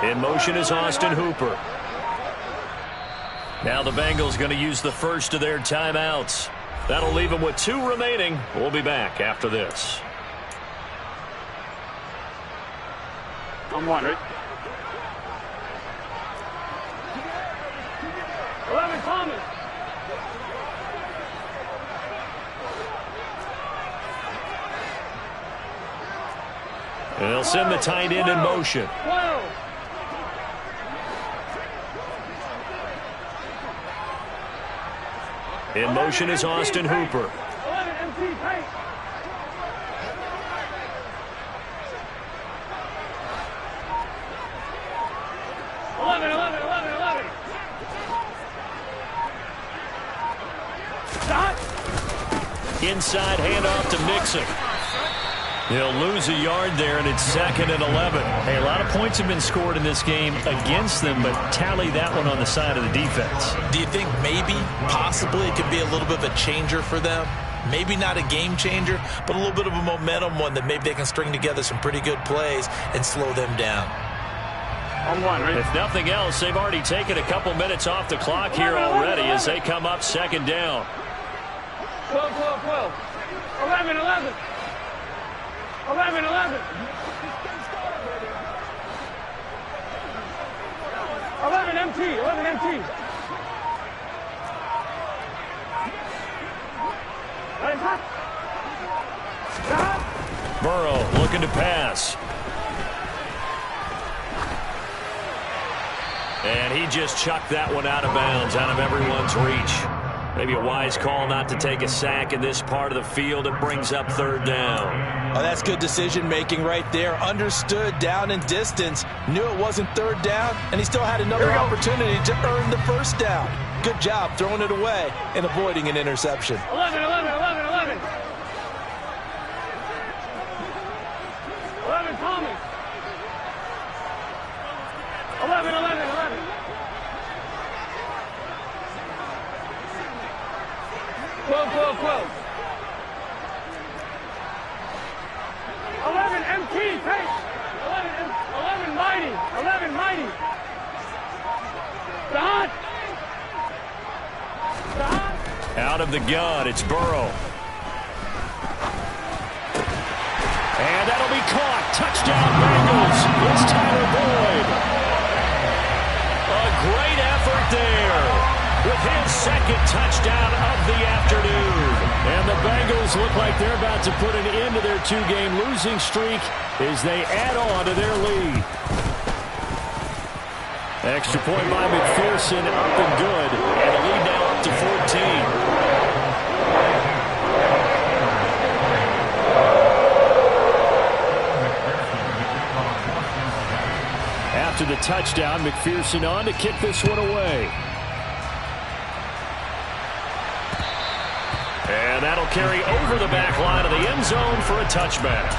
Speaker 1: In motion is Austin Hooper. Now the Bengals going to use the first of their timeouts. That'll leave them with 2 remaining. We'll be back after this.
Speaker 2: I'm one, right? 11, Thomas.
Speaker 1: And they'll send the tight end in motion.
Speaker 2: 12.
Speaker 1: In motion is Austin Hooper.
Speaker 2: 11, MT, tight. 11, 11, 11, 11. Stop.
Speaker 1: Inside handoff to Mixon. He'll lose a yard there, and it's 2nd and 11.
Speaker 4: Hey, a lot of points have been scored in this game against them, but tally that one on the side of the defense.
Speaker 3: Do you think maybe, possibly, it could be a little bit of a changer for them? Maybe not a game changer, but a little bit of a momentum one that maybe they can string together some pretty good plays and slow them down.
Speaker 2: I'm one, right?
Speaker 1: If nothing else, they've already taken a couple minutes off the clock here already as they come up 2nd down.
Speaker 2: 12, 12, 12. 11, 11. 11, 11. 11 MT, 11 MT.
Speaker 1: Burrow looking to pass. And he just chucked that one out of bounds, out of everyone's reach. Maybe a wise call not to take a sack in this part of the field. It brings up third down.
Speaker 3: Oh, that's good decision-making right there. Understood down and distance. Knew it wasn't third down, and he still had another opportunity to earn the first down. Good job throwing it away and avoiding an interception.
Speaker 2: 11, 11, 11, 11. 11, Thomas. 11, 11, 11. 12, 12, 12. 11, MT, take. 11, Mighty. 11, Mighty. Don.
Speaker 1: Out of the gun, it's Burrow. And that'll be caught. Touchdown, Bengals. It's Tyler Boyd. A great effort there with his second touchdown of the afternoon. And the Bengals look like they're about to put an end to their two-game losing streak as they add on to their lead. Extra point by McPherson, up and good. And the lead now up to 14. After the touchdown, McPherson on to kick this one away. And that'll carry over the back line of the end zone for a touchback.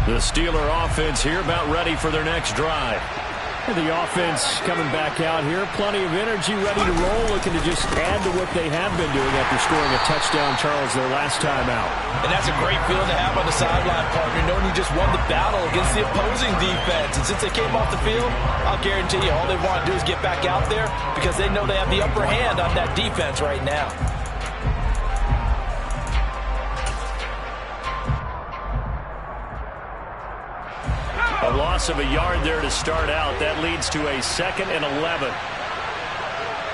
Speaker 1: The Steeler offense here about ready for their next drive. And the offense coming back out here. Plenty of energy, ready to roll, looking to just add to what they have been doing after scoring a touchdown, Charles, their last time out.
Speaker 3: And that's a great feeling to have on the sideline, partner, knowing you just won the battle against the opposing defense. And since they came off the field, I'll guarantee you all they want to do is get back out there because they know they have the upper hand on that defense right now.
Speaker 1: A loss of a yard there to start out. That leads to a 2nd and 11.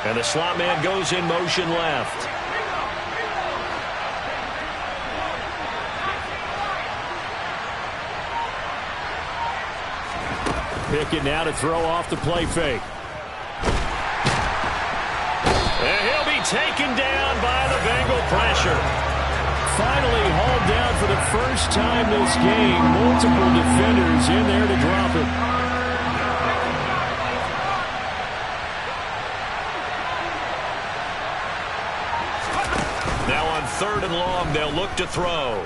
Speaker 1: And the slot man goes in motion left. Pickett now to throw off the play fake. And he'll be taken down by the Bengal pressure. Finally hauled down for the first time this game. Multiple defenders in there to drop it. Now on 3rd and long, they'll look to throw.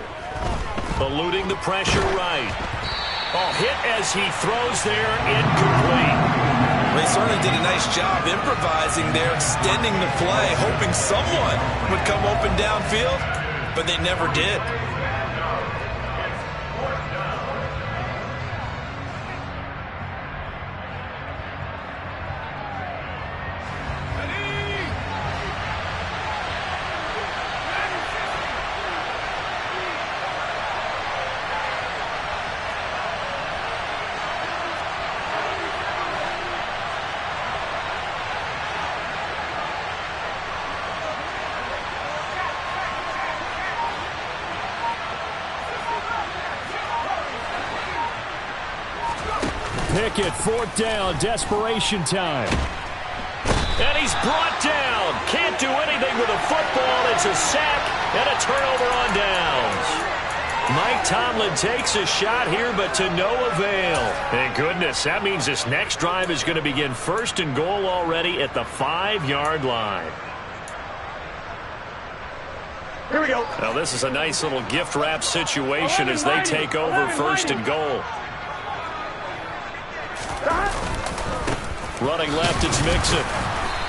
Speaker 1: Eluding the pressure right. Oh, hit as he throws there, incomplete.
Speaker 3: They certainly did a nice job improvising there, extending the play, hoping someone would come open downfield. But they never did.
Speaker 4: Pickett, 4th down, desperation time.
Speaker 1: And he's brought down. Can't do anything with a football. It's a sack and a turnover on downs. Mike Tomlin takes a shot here, but to no avail. Thank goodness. That means this next drive is going to begin 1st and goal already at the 5-yard line.
Speaker 2: Here we go.
Speaker 1: Now this is a nice little gift wrap situation as they take over 1st and goal. Running left, it's Mixon.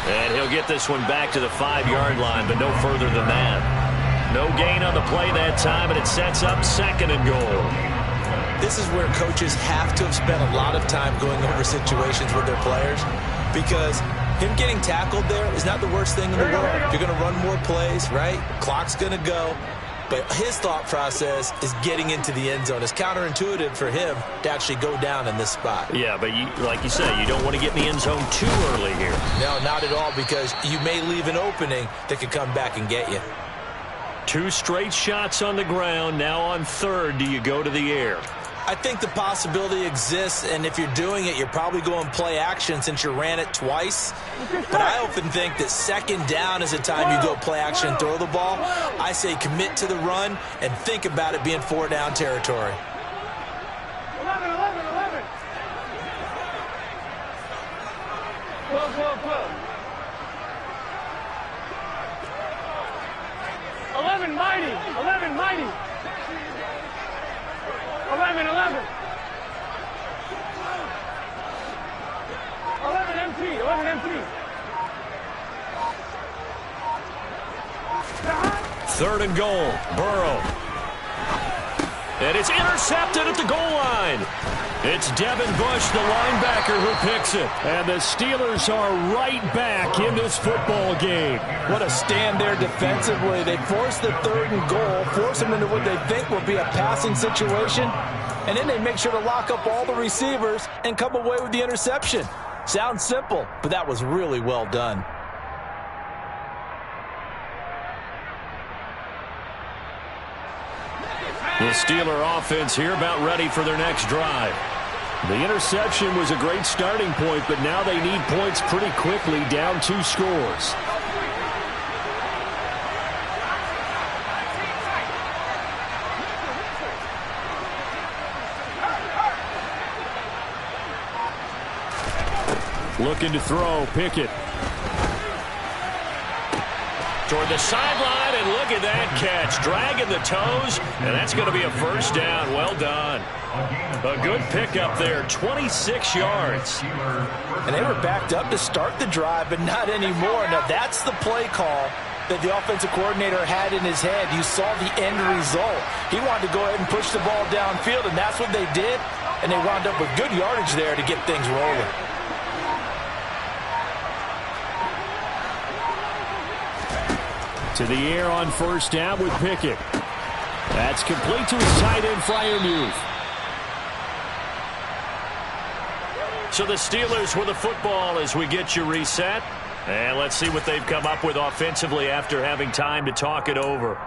Speaker 1: And he'll get this one back to the 5-yard line, but no further than that. No gain on the play that time, and it sets up 2nd and goal.
Speaker 3: This is where coaches have to have spent a lot of time going over situations with their players because him getting tackled there is not the worst thing in the world. You're going to run more plays, right? Clock's going to go. But his thought process is getting into the end zone. It's counterintuitive for him to actually go down in this spot.
Speaker 1: Yeah, but like you said, you don't want to get in the end zone too early here.
Speaker 3: No, not at all, because you may leave an opening that could come back and get you.
Speaker 1: 2 straight shots on the ground. Now on 3rd, do you go to the air?
Speaker 3: I think the possibility exists, and if you're doing it, you're probably going play action since you ran it twice. But I often think that second down is the time you go play action and throw the ball. I say commit to the run and think about it being 4-down territory.
Speaker 2: 11, 11, 11. 12, 12, 12. 11 mighty, 11 mighty. 11, 11. 11 empty, 11 empty.
Speaker 1: Third and goal, Burrow. And it's intercepted at the goal line. It's Devin Bush, the linebacker, who picks it. And the Steelers are right back in this football game.
Speaker 3: What a stand there defensively. They force the third and goal, force them into what they think will be a passing situation, and then they make sure to lock up all the receivers and come away with the interception. Sounds simple, but that was really well done.
Speaker 1: The Steeler offense here about ready for their next drive.
Speaker 4: The interception was a great starting point, but now they need points pretty quickly, down 2 scores. Looking to throw, Pickett.
Speaker 1: Toward the sideline, and look at that catch. Dragging the toes, and that's going to be a first down. Well done. A good pickup there, 26 yards.
Speaker 3: And they were backed up to start the drive, but not anymore. Now, that's the play call that the offensive coordinator had in his head. You saw the end result. He wanted to go ahead and push the ball downfield, and that's what they did. And they wound up with good yardage there to get things rolling.
Speaker 4: To the air on first down with Pickett. That's complete to his tight end, Freiermuth.
Speaker 1: So the Steelers with the football as we get you reset. And let's see what they've come up with offensively after having time to talk it over.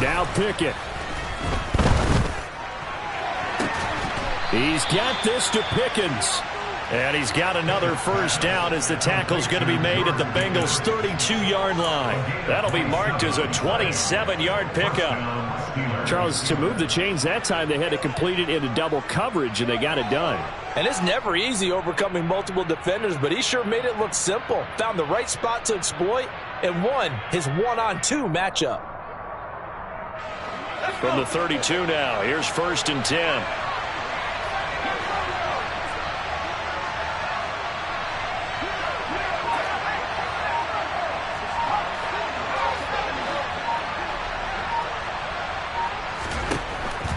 Speaker 4: Now Pickett. He's got this to Pickens.
Speaker 1: And he's got another first down as the tackle's going to be made at the Bengals' 32-yard line. That'll be marked as a 27-yard pickup.
Speaker 4: Charles, to move the chains that time, they had to complete it into double coverage, and they got it done.
Speaker 3: And it's never easy overcoming multiple defenders, but he sure made it look simple. Found the right spot to exploit and won his one-on-two matchup.
Speaker 1: From the 32 now, here's 1st and 10.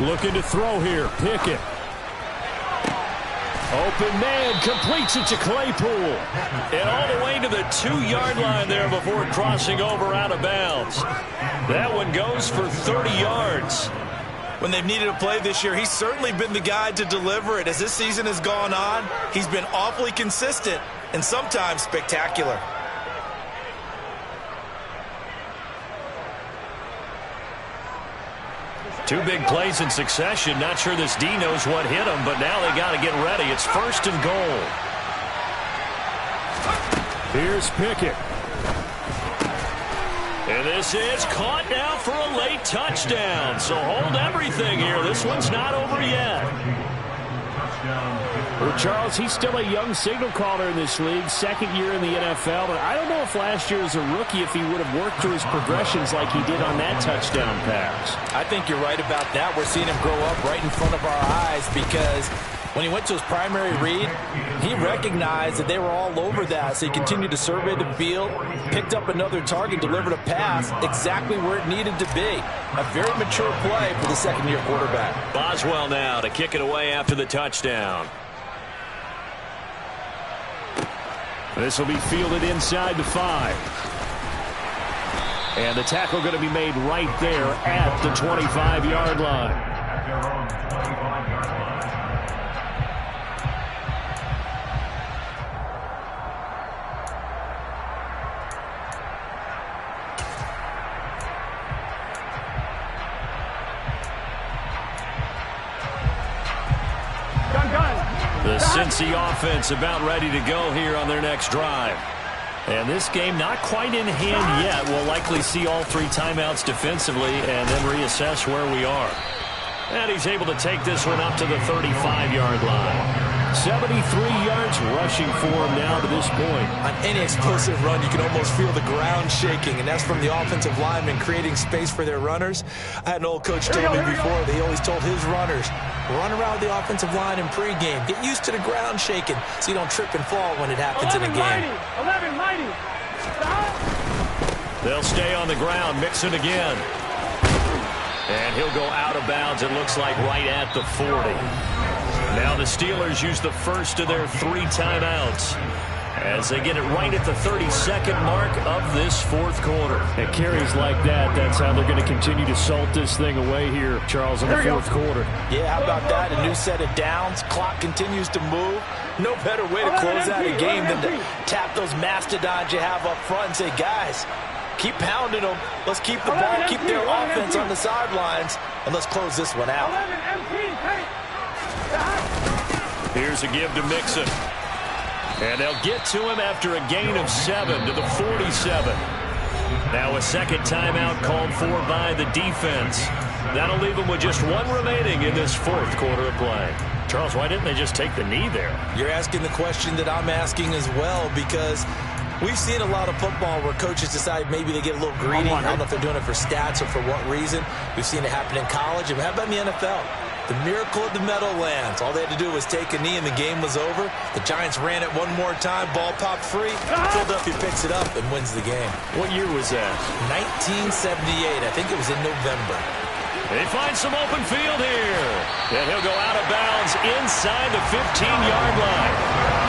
Speaker 4: Looking to throw here, Pickett. Open man, completes it to Claypool.
Speaker 1: And all the way to the 2-yard line there before crossing over out of bounds. That one goes for 30 yards.
Speaker 3: When they've needed a play this year, he's certainly been the guy to deliver it. As this season has gone on, he's been awfully consistent and sometimes spectacular.
Speaker 1: Two big plays in succession. Not sure this D knows what hit him, but now they got to get ready. It's 1st and goal.
Speaker 4: Here's Pickett.
Speaker 1: And this is caught now for a late touchdown. So hold everything here. This one's not over yet.
Speaker 4: Well, Charles, he's still a young signal caller in this league, 2nd year in the NFL. But I don't know if last year as a rookie, if he would have worked through his progressions like he did on that touchdown pass.
Speaker 3: I think you're right about that. We're seeing him grow up right in front of our eyes because when he went to his primary read, he recognized that they were all over that. So he continued to survey the field, picked up another target, delivered a pass exactly where it needed to be. A very mature play for the 2nd-year quarterback.
Speaker 1: Boswell now to kick it away after the touchdown.
Speaker 4: This will be fielded inside the 5. And the tackle going to be made right there at the 25-yard line. The Cincy offense about ready to go here on their next drive. And this game not quite in hand yet. We'll likely see all 3 timeouts defensively and then reassess where we are. And he's able to take this one up to the 35-yard line. 73 yards rushing for him now to this point.
Speaker 3: On any explosive run, you can almost feel the ground shaking, and that's from the offensive linemen creating space for their runners. I had an old coach tell me before, they always told his runners, run around the offensive line in pregame. Get used to the ground shaking so you don't trip and fall when it happens in a game.
Speaker 2: 11 mighty.
Speaker 4: They'll stay on the ground, mix it again. And he'll go out of bounds, it looks like right at the 40. Now the Steelers use the first of their 3 timeouts as they get it right at the 32nd mark of this 4th quarter.
Speaker 1: At carries like that, that's how they're going to continue to salt this thing away here, Charles, in the 4th quarter.
Speaker 3: Yeah, how about that? A new set of downs. Clock continues to move. No better way to close out a game than to tap those mastodons you have up front and say, guys, keep pounding them. Let's keep the ball, keep their offense on the sidelines, and let's close this one out.
Speaker 1: Here's a give to Mixon. And they'll get to him after a gain of 7 to the 47. Now a second timeout called for by the defense. That'll leave them with just 1 remaining in this 4th quarter of play. Charles, why didn't they just take the knee there?
Speaker 3: You're asking the question that I'm asking as well, because we've seen a lot of football where coaches decide maybe they get a little greedy. I don't know if they're doing it for stats or for what reason. We've seen it happen in college. And how about in the NFL? The miracle of the Meadowlands. All they had to do was take a knee and the game was over. The Giants ran it one more time. Ball popped free. Philadelphia picks it up and wins the game.
Speaker 1: What year was that?
Speaker 3: 1978. I think it was in November.
Speaker 1: They find some open field here. And he'll go out of bounds inside the 15-yard line.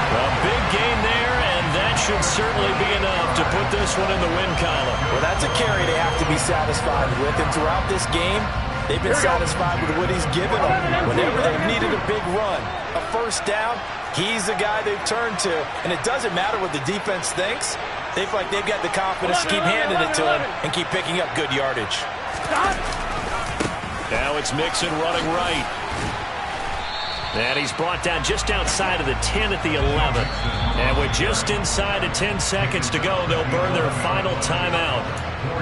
Speaker 1: A big gain there, and that should certainly be enough to put this one in the win column.
Speaker 3: Well, that's a carry they have to be satisfied with. And throughout this game, they've been satisfied with what he's given them. Whenever they've needed a big run, a first down, he's the guy they've turned to. And it doesn't matter what the defense thinks. They feel like they've got the confidence to keep handing it to him and keep picking up good yardage.
Speaker 1: Now it's Mixon running right. And he's brought down just outside of the 10 at the 11. And with just inside of 10 seconds to go, they'll burn their final timeout.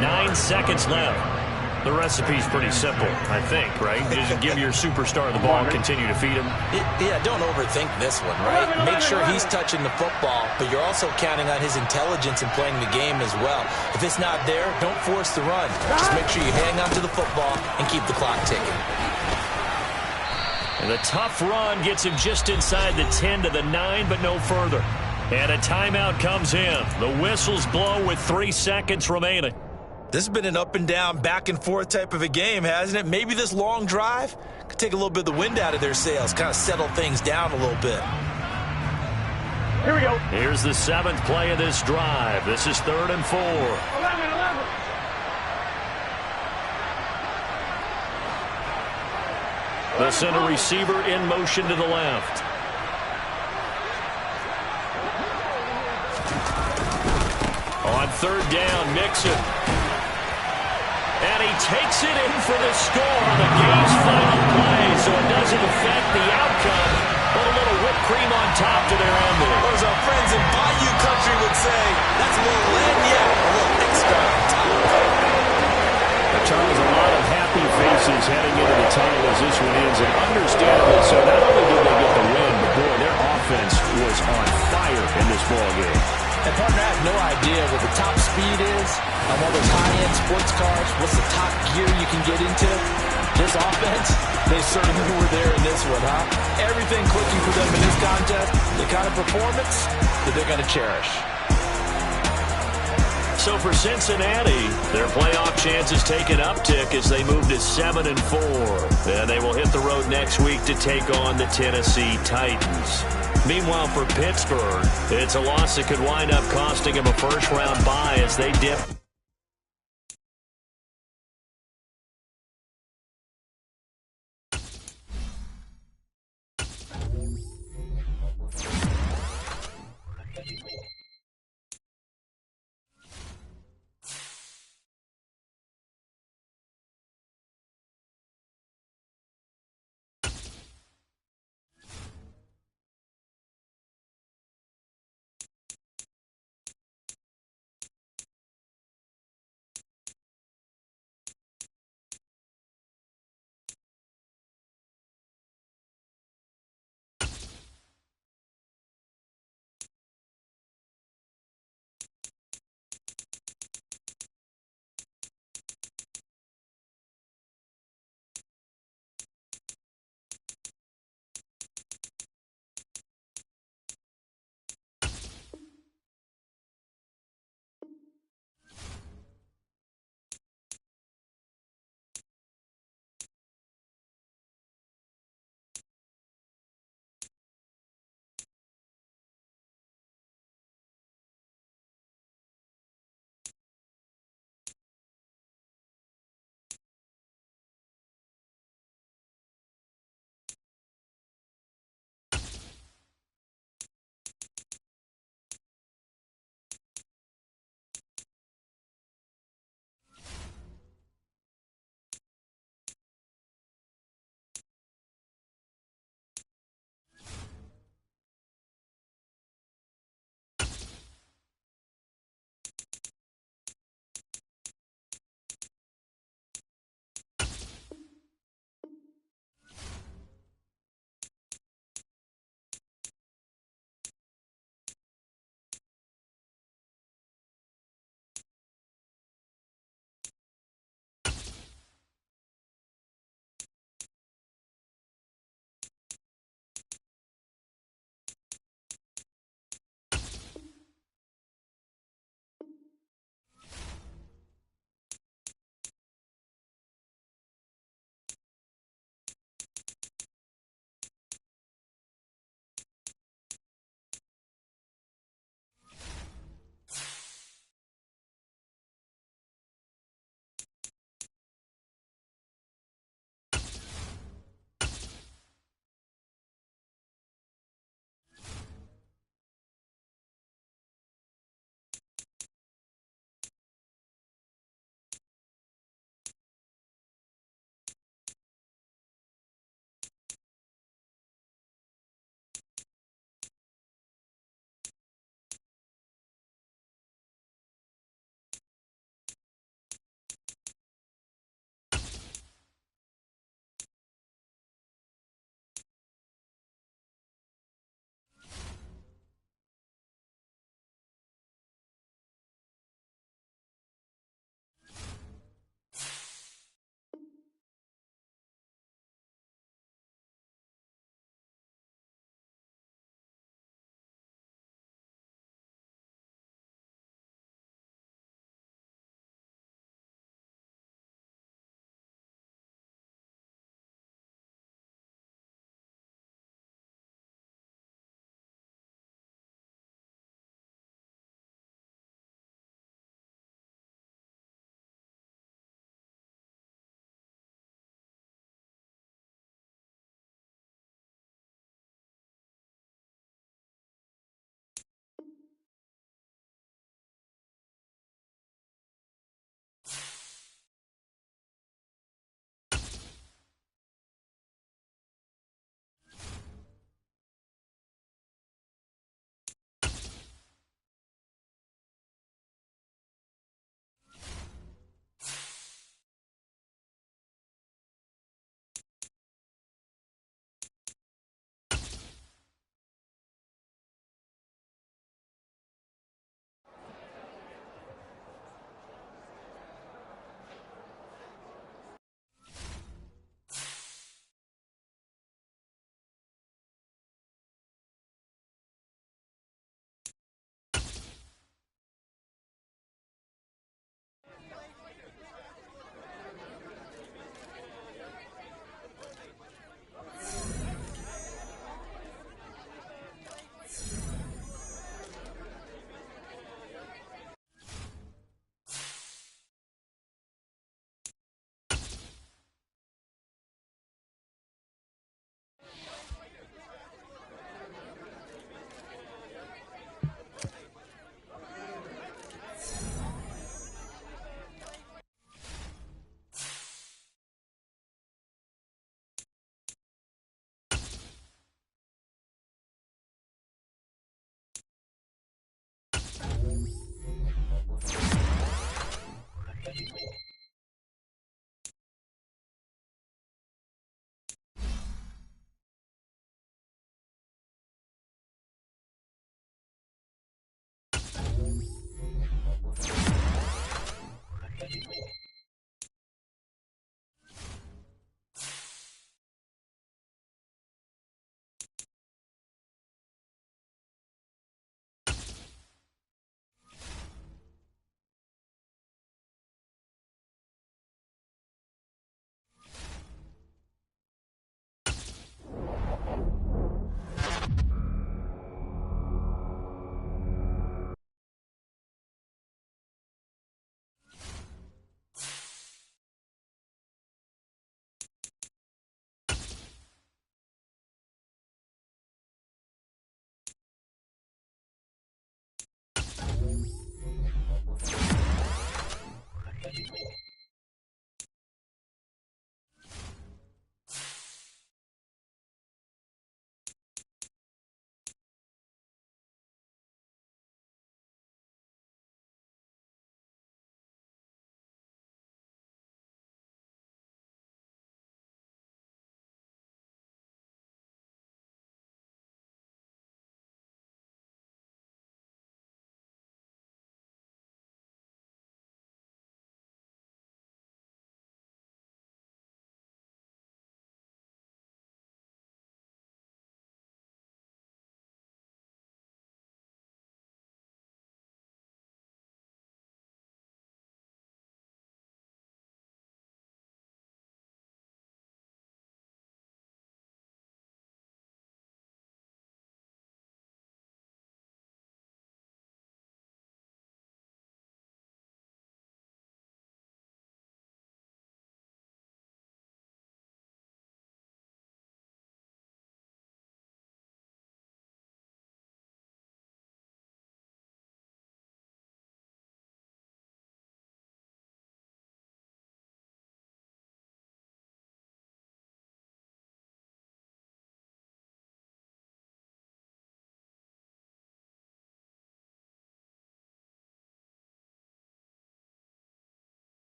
Speaker 1: 9 seconds left. The recipe's pretty simple, I think, right? Just give your superstar the ball and continue to feed him.
Speaker 3: Yeah, don't overthink this one, right? Make sure he's touching the football, but you're also counting on his intelligence in playing the game as well. If it's not there, don't force the run. Just make sure you hang on to the football and keep the clock ticking.
Speaker 1: And the tough run gets him just inside the 10 to the 9, but no further. And a timeout comes in. The whistles blow with 3 seconds remaining.
Speaker 3: This has been an up and down, back and forth type of a game, hasn't it? Maybe this long drive could take a little bit of the wind out of their sails, kind of settle things down a little bit.
Speaker 2: Here we go.
Speaker 1: Here's the 7th play of this drive. This is 3rd and 4.
Speaker 2: 11.
Speaker 1: They'll send a receiver in motion to the left. On 3rd down, Mixon. And he takes it in for the score on the game's final play, so it doesn't affect the outcome, but a little whipped cream on top to their ending.
Speaker 3: Or as our friends in Bayou Country would say, that's a little lagniappe, a little extra on top.
Speaker 1: Charles, a lot of happy faces heading into the tunnel as this one ends, and understandable. So not only did they get the win, but boy, their offense was on fire in this ball game.
Speaker 3: And partner, I have no idea what the top speed is on all those high-end sports cars. What's the top gear you can get into? This offense, they certainly were there in this one, huh? Everything clicking for them in this contest, the kind of performance that they're going to cherish.
Speaker 1: So for Cincinnati, their playoff chances take an uptick as they move to 7-4. And they will hit the road next week to take on the Tennessee Titans. Meanwhile, for Pittsburgh, it's a loss that could wind up costing them a first-round bye as they dip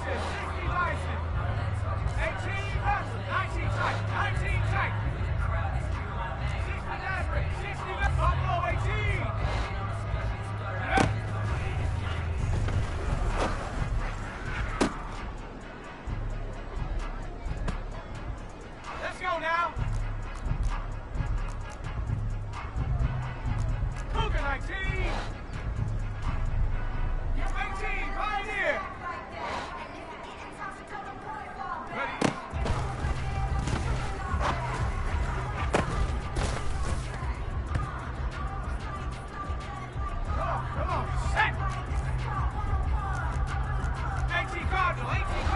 Speaker 2: license, 60 license. 18 wrestling, 19 tight, 19 tight. 60 Maverick, 60 Buffalo, 18. Let's go now. Cougar 19. 18, Pioneer. Ready. Come on, set. 18 Cardinal, 18